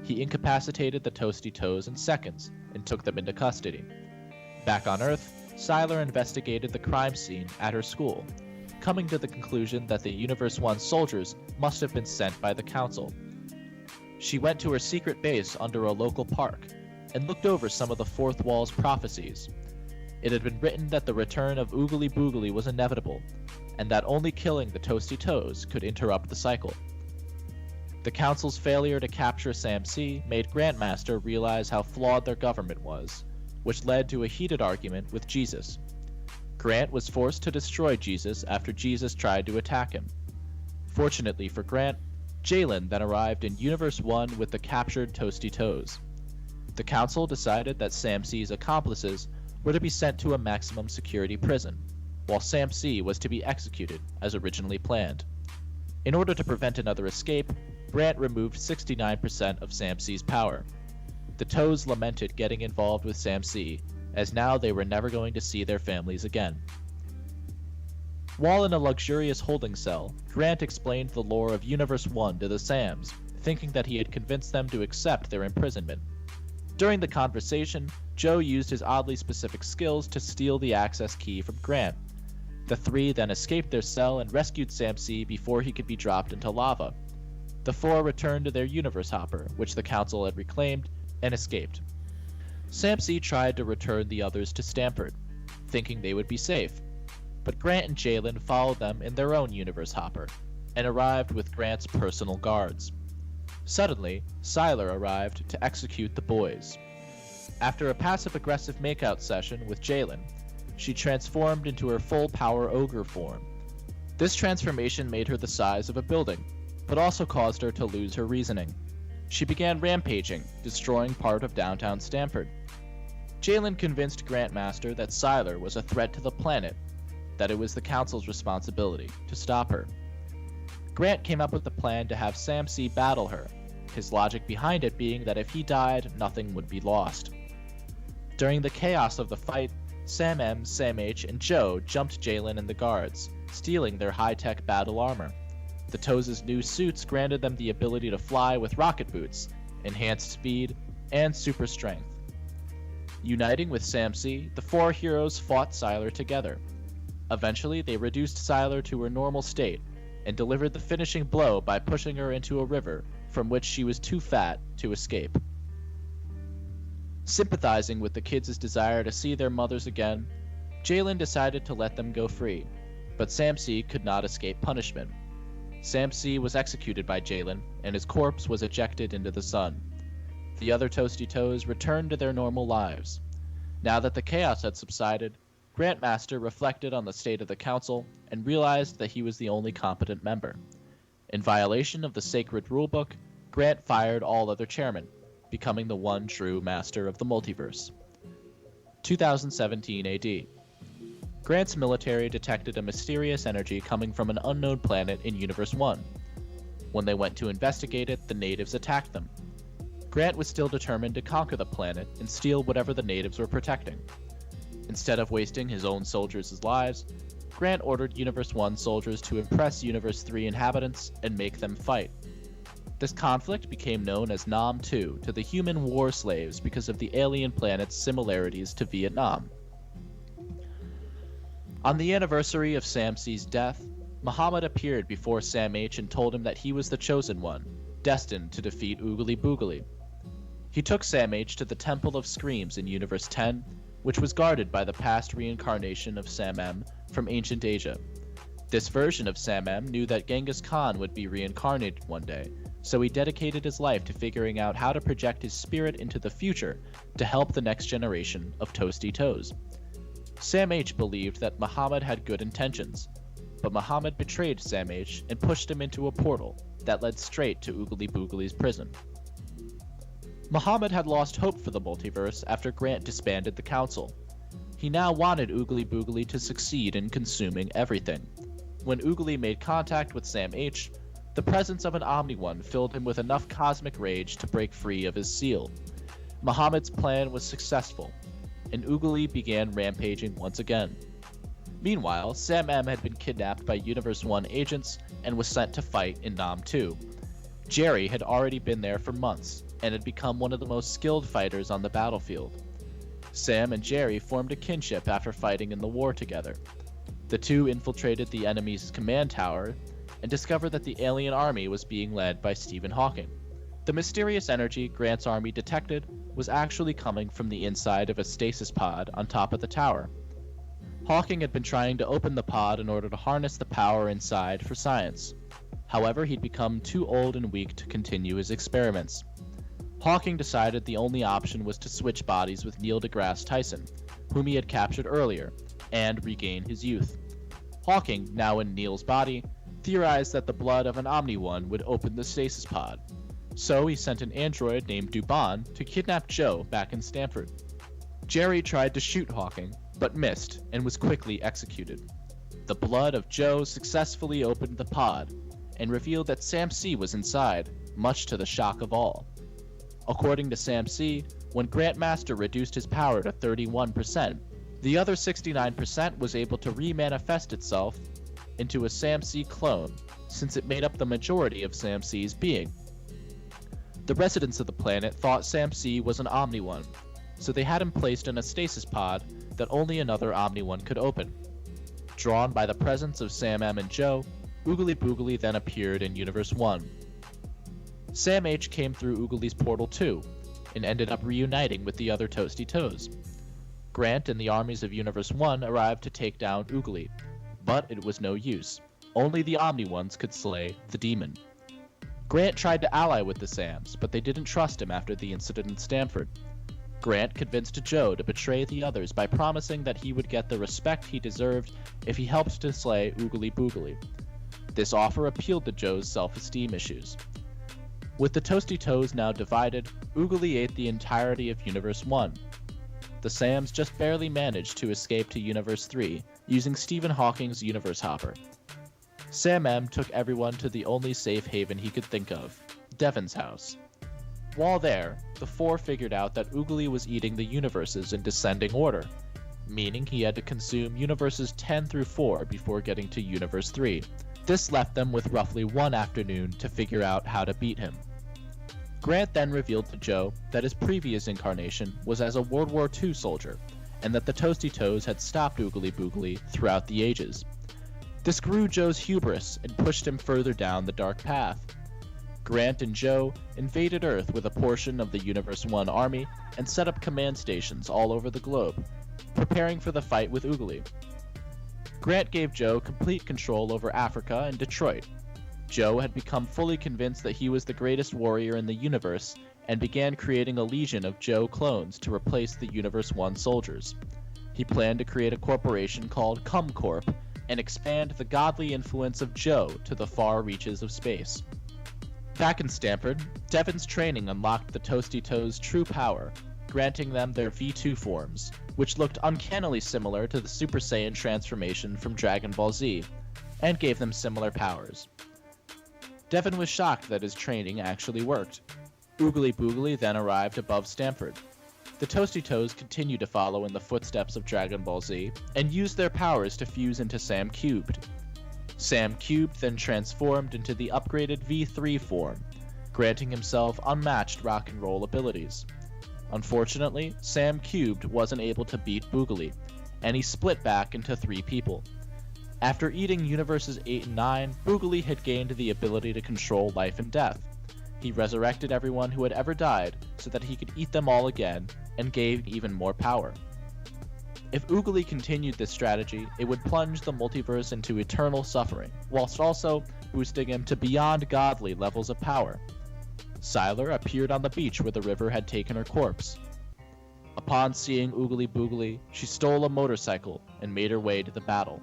He incapacitated the Toasty Toes in seconds and took them into custody. Back on Earth, Seiler investigated the crime scene at her school, coming to the conclusion that the Universe 1 soldiers must have been sent by the Council. She went to her secret base under a local park and looked over some of the Fourth Wall's prophecies. It had been written that the return of Oogly Boogly was inevitable, and that only killing the Toasty Toes could interrupt the cycle. The Council's failure to capture Sam C made Grandmaster realize how flawed their government was, which led to a heated argument with Jesus. Grant was forced to destroy Jesus after Jesus tried to attack him. Fortunately for Grant, Jalen then arrived in Universe 1 with the captured Toasty Toes. The Council decided that Sam C's accomplices were to be sent to a maximum security prison, while Sam C was to be executed as originally planned. In order to prevent another escape, Grant removed 69% of Sam C's power. The Toes lamented getting involved with Sam C, as now they were never going to see their families again. While in a luxurious holding cell, Grant explained the lore of Universe 1 to the Sams, thinking that he had convinced them to accept their imprisonment. During the conversation, Joe used his oddly specific skills to steal the access key from Grant. The three then escaped their cell and rescued Sam-C before he could be dropped into lava. The four returned to their universe hopper, which the Council had reclaimed, and escaped. Sam-C tried to return the others to Stamford, thinking they would be safe, but Grant and Jalen followed them in their own universe hopper, and arrived with Grant's personal guards. Suddenly, Sylar arrived to execute the boys. After a passive-aggressive makeout session with Jalen, she transformed into her full-power ogre form. This transformation made her the size of a building, but also caused her to lose her reasoning. She began rampaging, destroying part of downtown Stamford. Jalen convinced Grantmaster that Sylar was a threat to the planet, that it was the Council's responsibility to stop her. Grant came up with the plan to have Sam-C battle her, his logic behind it being that if he died, nothing would be lost. During the chaos of the fight, Sam M, Sam H, and Joe jumped Jalen and the guards, stealing their high-tech battle armor. The Toes' new suits granted them the ability to fly with rocket boots, enhanced speed, and super strength. Uniting with Sam-C, the four heroes fought Sylar together. Eventually, they reduced Sylar to her normal state, and delivered the finishing blow by pushing her into a river from which she was too fat to escape. Sympathizing with the kids' desire to see their mothers again, Jalen decided to let them go free, but Sam-C could not escape punishment. Sam-C was executed by Jalen, and his corpse was ejected into the sun. The other Toasty Toes returned to their normal lives. Now that the chaos had subsided, Grantmaster reflected on the state of the Council and realized that he was the only competent member. In violation of the sacred rulebook, Grant fired all other chairmen, becoming the one true master of the multiverse. 2017 AD. Grant's military detected a mysterious energy coming from an unknown planet in Universe 1. When they went to investigate it, the natives attacked them. Grant was still determined to conquer the planet and steal whatever the natives were protecting. Instead of wasting his own soldiers' lives, Grant ordered Universe 1 soldiers to impress Universe 3 inhabitants and make them fight. This conflict became known as Nam 2 to the human war slaves because of the alien planet's similarities to Vietnam. On the anniversary of Sam-C's death, Muhammad appeared before Sam H and told him that he was the chosen one, destined to defeat Oogly Boogly. He took Sam H to the Temple of Screams in Universe 10, which was guarded by the past reincarnation of Sam M from ancient Asia. This version of Sam M knew that Genghis Khan would be reincarnated one day, so he dedicated his life to figuring out how to project his spirit into the future to help the next generation of Toasty Toes. Sam H believed that Muhammad had good intentions, but Muhammad betrayed Sam H and pushed him into a portal that led straight to Oogly Boogly's prison. Muhammad had lost hope for the multiverse after Grant disbanded the Council. He now wanted Oogly Boogly to succeed in consuming everything. When Oogly made contact with Sam H, the presence of an Omni-One filled him with enough cosmic rage to break free of his seal. Muhammad's plan was successful, and Oogly began rampaging once again. Meanwhile, Sam M had been kidnapped by Universe 1 agents and was sent to fight in Nam 2. Jerry had already been there for months, and had become one of the most skilled fighters on the battlefield. Sam and Jerry formed a kinship after fighting in the war together. The two infiltrated the enemy's command tower and discovered that the alien army was being led by Stephen Hawking. The mysterious energy Grant's army detected was actually coming from the inside of a stasis pod on top of the tower. Hawking had been trying to open the pod in order to harness the power inside for science. However, he'd become too old and weak to continue his experiments. Hawking decided the only option was to switch bodies with Neil deGrasse Tyson, whom he had captured earlier, and regain his youth. Hawking, now in Neil's body, theorized that the blood of an Omni-One would open the stasis pod. So he sent an android named Dubon to kidnap Joe back in Stamford. Jerry tried to shoot Hawking, but missed and was quickly executed. The blood of Joe successfully opened the pod, and revealed that Sam-C was inside, much to the shock of all. According to Sam-C, when Grantmaster reduced his power to 31%, the other 69% was able to re-manifest itself into a Sam-C clone, since it made up the majority of Sam-C's being. The residents of the planet thought Sam-C was an Omni-One, so they had him placed in a stasis pod that only another Omni-One could open. Drawn by the presence of Sam M and Joe, Oogly Boogly then appeared in Universe 1. Sam H came through Oogly's portal too, and ended up reuniting with the other Toasty Toes. Grant and the armies of Universe 1 arrived to take down Oogly, but it was no use. Only the Omni-Ones could slay the demon. Grant tried to ally with the Sams, but they didn't trust him after the incident in Stamford. Grant convinced Joe to betray the others by promising that he would get the respect he deserved if he helped to slay Oogly Boogly. This offer appealed to Joe's self-esteem issues. With the Toasty Toes now divided, Oogly ate the entirety of Universe 1. The Sams just barely managed to escape to Universe 3 using Stephen Hawking's Universe Hopper. Sam M took everyone to the only safe haven he could think of, Devon's house. While there, the four figured out that Oogly was eating the universes in descending order, meaning he had to consume universes 10 through 4 before getting to Universe 3. This left them with roughly one afternoon to figure out how to beat him. Grant then revealed to Joe that his previous incarnation was as a World War II soldier, and that the Toasty Toes had stopped Oogly Boogly throughout the ages. This grew Joe's hubris and pushed him further down the dark path. Grant and Joe invaded Earth with a portion of the Universe 1 army and set up command stations all over the globe, preparing for the fight with Oogly. Grant gave Joe complete control over Africa and Detroit. Joe had become fully convinced that he was the greatest warrior in the universe and began creating a legion of Joe clones to replace the Universe 1 soldiers. He planned to create a corporation called CumCorp and expand the godly influence of Joe to the far reaches of space. Back in Stamford, Devon's training unlocked the Toasty Toes' true power, granting them their V2 forms, which looked uncannily similar to the Super Saiyan transformation from Dragon Ball Z, and gave them similar powers. Devon was shocked that his training actually worked. Oogly Boogly then arrived above Stamford. The Toasty Toes continued to follow in the footsteps of Dragon Ball Z, and used their powers to fuse into Sam Cubed. Sam Cubed then transformed into the upgraded V3 form, granting himself unmatched rock and roll abilities. Unfortunately, Sam Cubed wasn't able to beat Boogly, and he split back into 3 people. After eating Universes 8 and 9, Boogly had gained the ability to control life and death. He resurrected everyone who had ever died so that he could eat them all again, and gave even more power. If Oogly continued this strategy, it would plunge the multiverse into eternal suffering, whilst also boosting him to beyond godly levels of power. Sylar appeared on the beach where the river had taken her corpse. Upon seeing Oogly Boogly, she stole a motorcycle and made her way to the battle.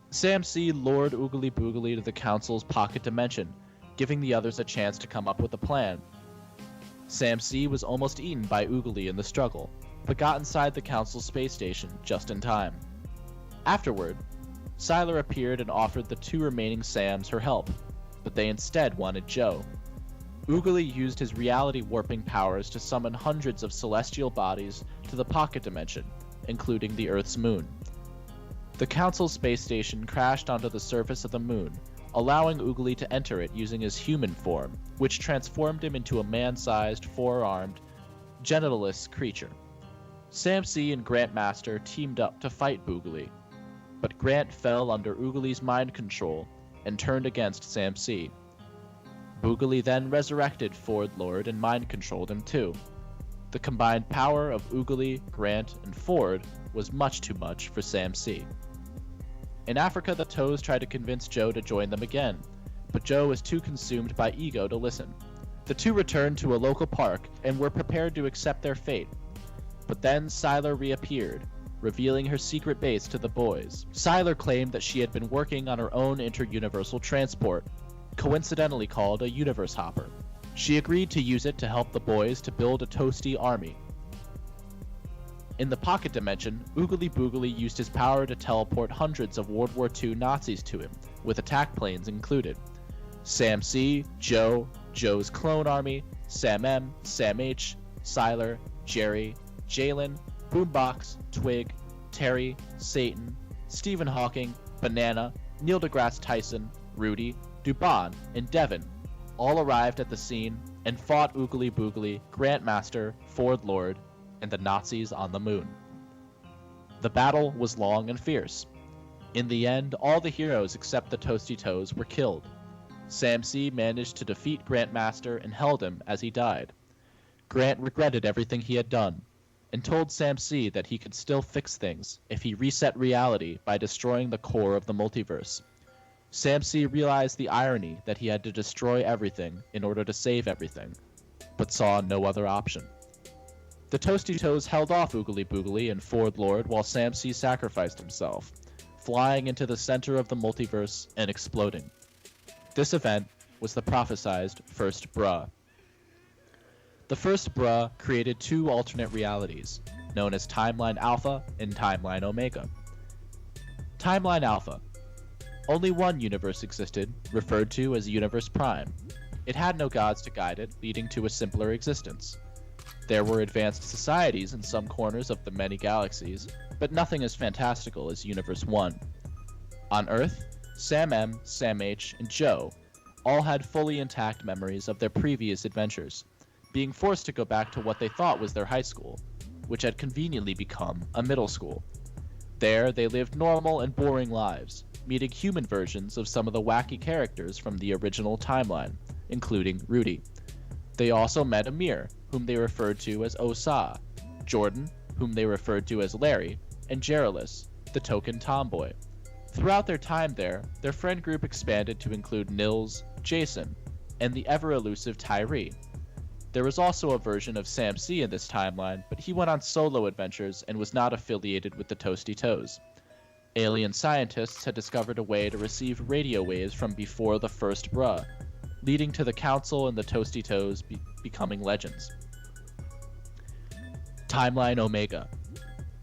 Sam C lured Oogly Boogly to the Council's pocket dimension, giving the others a chance to come up with a plan. Sam C was almost eaten by Oogly in the struggle, but got inside the Council's space station just in time. Afterward, Sylar appeared and offered the 2 remaining Sams her help, but they instead wanted Joe. Oogly used his reality warping powers to summon hundreds of celestial bodies to the pocket dimension, including the Earth's moon. The Council space station crashed onto the surface of the moon, allowing Oogly to enter it using his human form, which transformed him into a man-sized, 4-armed, genitalless creature. Sam C and Grant Master teamed up to fight Boogly, but Grant fell under Oogly's mind control and turned against Sam C. Boogly then resurrected Ford Lord and mind-controlled him too. The combined power of Oogly, Grant, and Ford was much too much for Sam C. In Africa, the Toes tried to convince Joe to join them again, but Joe was too consumed by ego to listen. The 2 returned to a local park and were prepared to accept their fate. But then Sylar reappeared, revealing her secret base to the boys. Sylar claimed that she had been working on her own interuniversal transport, coincidentally called a Universe Hopper. She agreed to use it to help the boys to build a Toasty army. In the pocket dimension, Oogly Boogly used his power to teleport hundreds of World War II Nazis to him, with attack planes included. Sam C, Joe, Joe's clone army, Sam M, Sam H, Sylar, Jerry, Jalen, Boombox, Twig, Terry, Satan, Stephen Hawking, Banana, Neil deGrasse Tyson, Rudy, Dubon, and Devon all arrived at the scene and fought Oogly Boogly, Grant Master, Ford Lord, and the Nazis on the moon. The battle was long and fierce. In the end, all the heroes except the Toasty Toes were killed. Samsea managed to defeat Grantmaster and held him as he died. Grant regretted everything he had done, and told Samsea that he could still fix things if he reset reality by destroying the core of the multiverse. Samsea realized the irony that he had to destroy everything in order to save everything, but saw no other option. The Toasty Toes held off Oogly Boogly and Ford Lord while Samsea sacrificed himself, flying into the center of the multiverse and exploding. This event was the prophesized First Bruh. The First Bruh created two alternate realities, known as Timeline Alpha and Timeline Omega. Timeline Alpha. Only one universe existed, referred to as Universe Prime. It had no gods to guide it, leading to a simpler existence. There were advanced societies in some corners of the many galaxies, but nothing as fantastical as Universe 1. On Earth, Sam M, Sam H, and Joe all had fully intact memories of their previous adventures, being forced to go back to what they thought was their high school, which had conveniently become a middle school. There, they lived normal and boring lives, meeting human versions of some of the wacky characters from the original timeline, including Rudy. They also met Amir, whom they referred to as Osa, Jordan, whom they referred to as Larry, and Geraldus, the token tomboy. Throughout their time there, their friend group expanded to include Nils, Jason, and the ever-elusive Tyree. There was also a version of Samsea in this timeline, but he went on solo adventures and was not affiliated with the Toasty Toes. Alien scientists had discovered a way to receive radio waves from before the First Bruh, leading to the Council and the Toasty Toes becoming legends. Timeline Omega.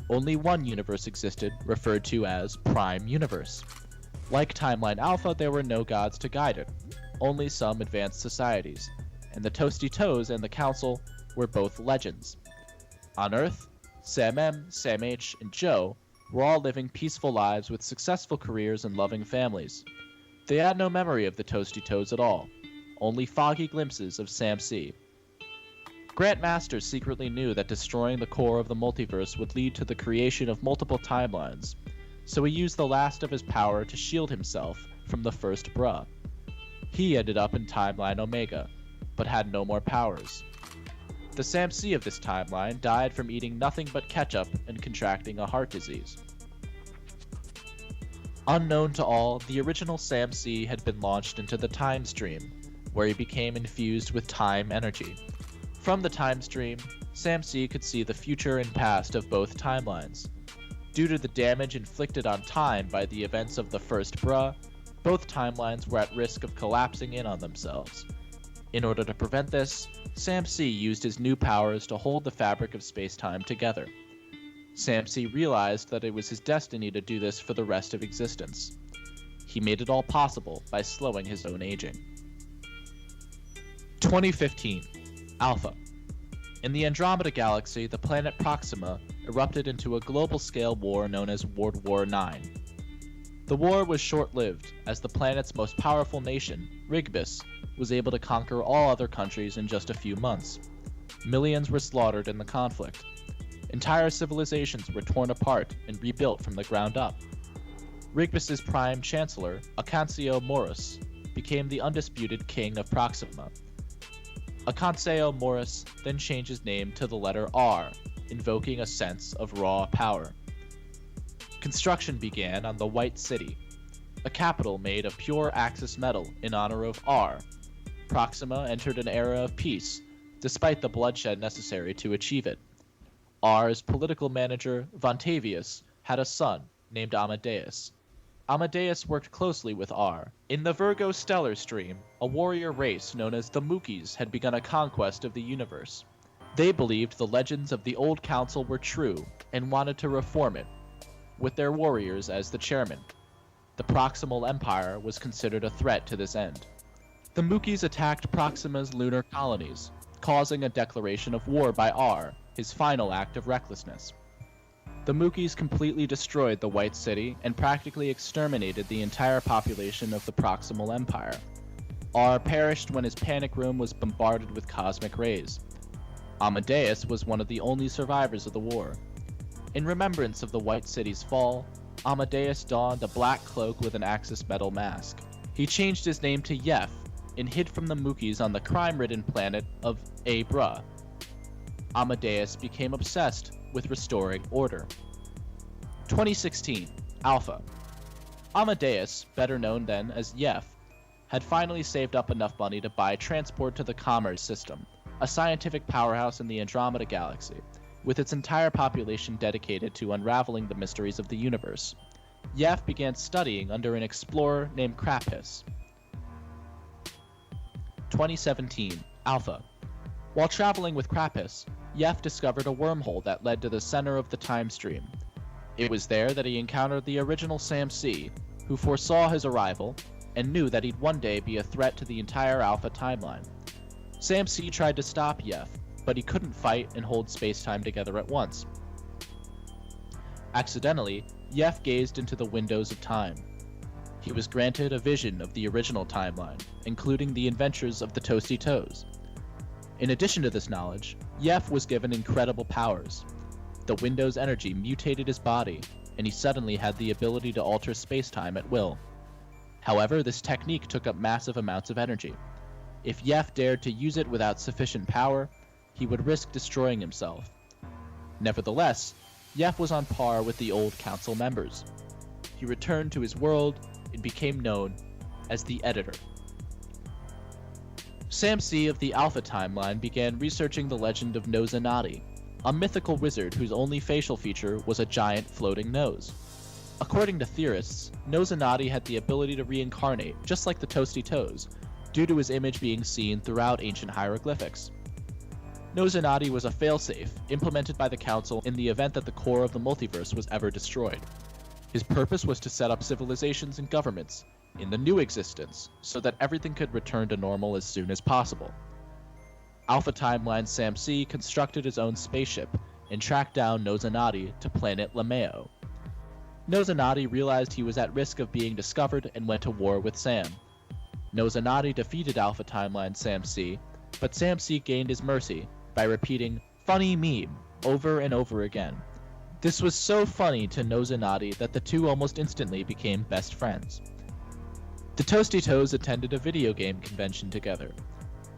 Only one universe existed, referred to as Prime Universe. Like Timeline Alpha, there were no gods to guide it, only some advanced societies, and the Toasty Toes and the Council were both legends. On Earth, Sam M, Sam H, and Joe were all living peaceful lives with successful careers and loving families. They had no memory of the Toasty Toes at all, only foggy glimpses of Samsea. Grantmaster secretly knew that destroying the core of the multiverse would lead to the creation of multiple timelines, so he used the last of his power to shield himself from the First Bruh. He ended up in Timeline Omega, but had no more powers. The Samsea of this timeline died from eating nothing but ketchup and contracting a heart disease. Unknown to all, the original Samsea had been launched into the time stream, where he became infused with time energy. From the time stream, Samsea could see the future and past of both timelines. Due to the damage inflicted on time by the events of the First Bruh, both timelines were at risk of collapsing in on themselves. In order to prevent this, Samsea used his new powers to hold the fabric of space-time together. Samsea realized that it was his destiny to do this for the rest of existence. He made it all possible by slowing his own aging. 2015. Alpha. In the Andromeda Galaxy, the planet Proxima erupted into a global-scale war known as World War IX. The war was short-lived, as the planet's most powerful nation, Rigbus, was able to conquer all other countries in just a few months. Millions were slaughtered in the conflict. Entire civilizations were torn apart and rebuilt from the ground up. Rigbus's prime chancellor, Acancio Morus, became the undisputed king of Proxima. Acancio Morus then changed his name to the letter R, invoking a sense of raw power. Construction began on the White City, a capital made of pure Axis metal in honor of R. Proxima entered an era of peace, despite the bloodshed necessary to achieve it. R's political manager, Vontavious, had a son named Amadeus. Amadeus worked closely with R. In the Virgo stellar stream, a warrior race known as the Mookies had begun a conquest of the universe. They believed the legends of the old council were true and wanted to reform it, with their warriors as the chairman. The Proximal Empire was considered a threat to this end. The Mookies attacked Proxima's lunar colonies, causing a declaration of war by R, his final act of recklessness. The Mookies completely destroyed the White City and practically exterminated the entire population of the Proximal Empire. R perished when his panic room was bombarded with cosmic rays. Amadeus was one of the only survivors of the war. In remembrance of the White City's fall, Amadeus donned a black cloak with an Axis metal mask. He changed his name to Yef and hid from the Mookies on the crime-ridden planet of Abra. Amadeus became obsessed with restoring order. 2016, Alpha. Amadeus, better known then as Yef, had finally saved up enough money to buy transport to the Commerce System, a scientific powerhouse in the Andromeda Galaxy, with its entire population dedicated to unraveling the mysteries of the universe. Yef began studying under an explorer named Krampus. 2017, Alpha. While traveling with Krampus, Yef discovered a wormhole that led to the center of the time stream. It was there that he encountered the original Sam C, who foresaw his arrival and knew that he'd one day be a threat to the entire Alpha timeline. Sam C tried to stop Yef, but he couldn't fight and hold space-time together at once. Accidentally, Yef gazed into the windows of time. He was granted a vision of the original timeline, including the adventures of the Toasty Toes. In addition to this knowledge, Yef was given incredible powers. The window's energy mutated his body, and he suddenly had the ability to alter space-time at will. However, this technique took up massive amounts of energy. If Yef dared to use it without sufficient power, he would risk destroying himself. Nevertheless, Yef was on par with the old council members. He returned to his world and became known as the Editor. Sam C of the Alpha timeline began researching the legend of Nozanati, a mythical wizard whose only facial feature was a giant floating nose. According to theorists, Nozanati had the ability to reincarnate, just like the Toasty Toes, due to his image being seen throughout ancient hieroglyphics. Nozanati was a failsafe, implemented by the Council in the event that the core of the multiverse was ever destroyed. His purpose was to set up civilizations and governments in the new existence, so that everything could return to normal as soon as possible. Alpha Timeline Sam C constructed his own spaceship and tracked down Nozanati to planet Lameo. Nozanati realized he was at risk of being discovered and went to war with Sam. Nozanati defeated Alpha Timeline Sam C, but Sam C gained his mercy by repeating "funny meme" over and over again. This was so funny to Nozanati that the two almost instantly became best friends. The Toasty Toes attended a video game convention together.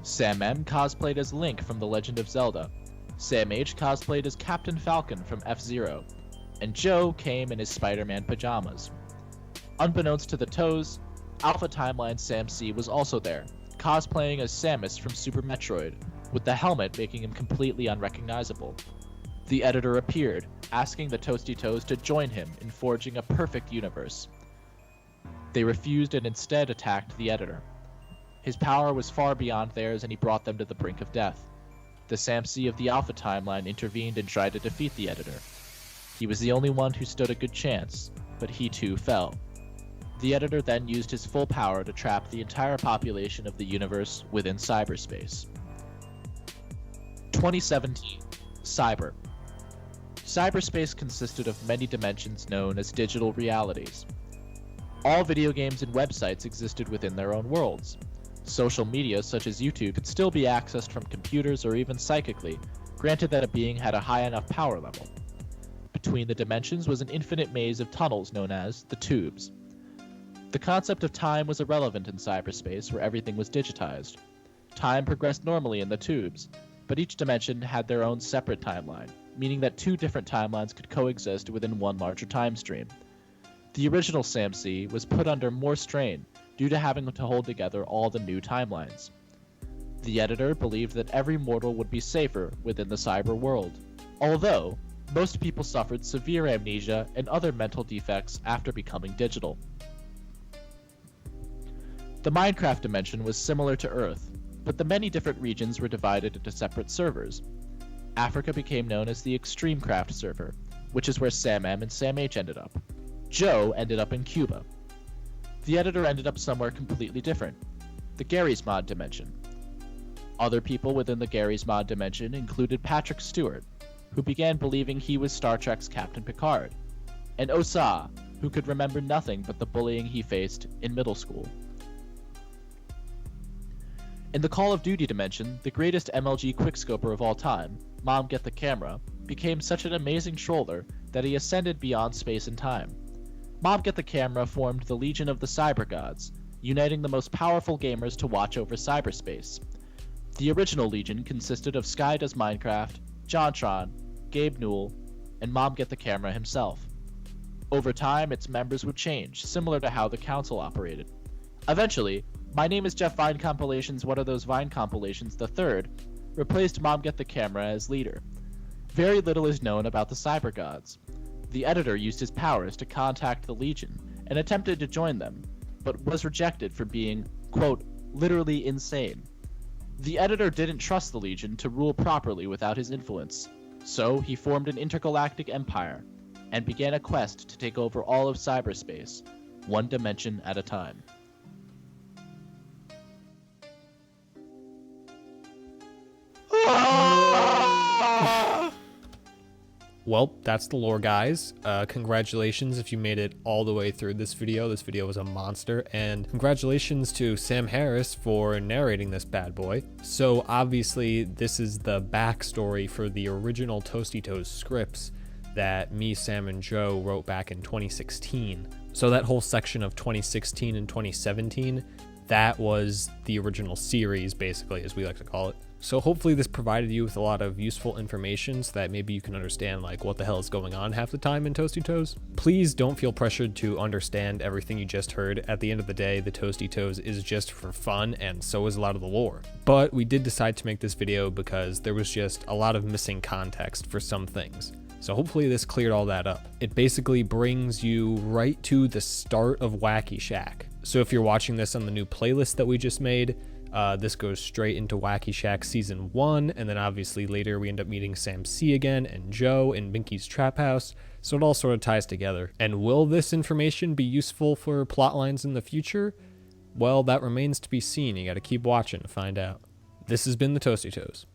Sam M cosplayed as Link from The Legend of Zelda, Sam H cosplayed as Captain Falcon from F-Zero, and Joe came in his Spider-Man pajamas. Unbeknownst to the Toes, Alpha Timeline Sam C was also there, cosplaying as Samus from Super Metroid, with the helmet making him completely unrecognizable. The Editor appeared, asking the Toasty Toes to join him in forging a perfect universe. They refused and instead attacked the Editor. His power was far beyond theirs and he brought them to the brink of death. The Sam C of the Alpha Timeline intervened and tried to defeat the Editor. He was the only one who stood a good chance, but he too fell. The Editor then used his full power to trap the entire population of the universe within cyberspace. 2017, Cyber. Cyberspace consisted of many dimensions known as digital realities. All video games and websites existed within their own worlds. Social media such as YouTube could still be accessed from computers or even psychically, granted that a being had a high enough power level. Between the dimensions was an infinite maze of tunnels known as the tubes. The concept of time was irrelevant in cyberspace where everything was digitized. Time progressed normally in the tubes, but each dimension had their own separate timeline, meaning that two different timelines could coexist within one larger time stream. The original Sam C was put under more strain due to having to hold together all the new timelines. The Editor believed that every mortal would be safer within the cyber world, although most people suffered severe amnesia and other mental defects after becoming digital. The Minecraft dimension was similar to Earth, but the many different regions were divided into separate servers. Africa became known as the Extremecraft server, which is where Sam M and Sam H ended up. Joe ended up in Cuba. The Editor ended up somewhere completely different, the Garry's Mod dimension. Other people within the Garry's Mod dimension included Patrick Stewart, who began believing he was Star Trek's Captain Picard, and Osa, who could remember nothing but the bullying he faced in middle school. In the Call of Duty dimension, the greatest MLG quickscoper of all time, Mom Get the Camera, became such an amazing troller that he ascended beyond space and time. Mob Get the Camera formed the Legion of the Cyber Gods, uniting the most powerful gamers to watch over cyberspace. The original Legion consisted of Sky Does Minecraft, JonTron, Gabe Newell, and Mob Get the Camera himself. Over time, its members would change, similar to how the Council operated. Eventually, My Name is Jeff Vine Compilations What Are Those Vine Compilations the third replaced Mob Get the Camera as leader. Very little is known about the Cyber Gods. The editor used his powers to contact the Legion and attempted to join them, but was rejected for being, quote, literally insane. The editor didn't trust the Legion to rule properly without his influence, so he formed an intergalactic empire and began a quest to take over all of cyberspace, one dimension at a time. Well, that's the lore, guys. Congratulations if you made it all the way through this video. This video was a monster, and congratulations to Sam Harris for narrating this bad boy. So obviously, this is the backstory for the original Toasty Toes scripts that me, Sam, and Joe wrote back in 2016. So that whole section of 2016 and 2017, that was the original series, basically, as we like to call it. So hopefully this provided you with a lot of useful information so that maybe you can understand like what the hell is going on half the time in Toasty Toes. Please don't feel pressured to understand everything you just heard. At the end of the day, the Toasty Toes is just for fun, and so is a lot of the lore. But we did decide to make this video because there was just a lot of missing context for some things. So hopefully this cleared all that up. It basically brings you right to the start of Wacky Shack. So if you're watching this on the new playlist that we just made, this goes straight into Wacky Shack Season 1, and then obviously later we end up meeting Sam C again and Joe in Binky's Trap House, so it all sort of ties together. And will this information be useful for plotlines in the future? Well, that remains to be seen. You gotta keep watching to find out. This has been the Toasty Toes.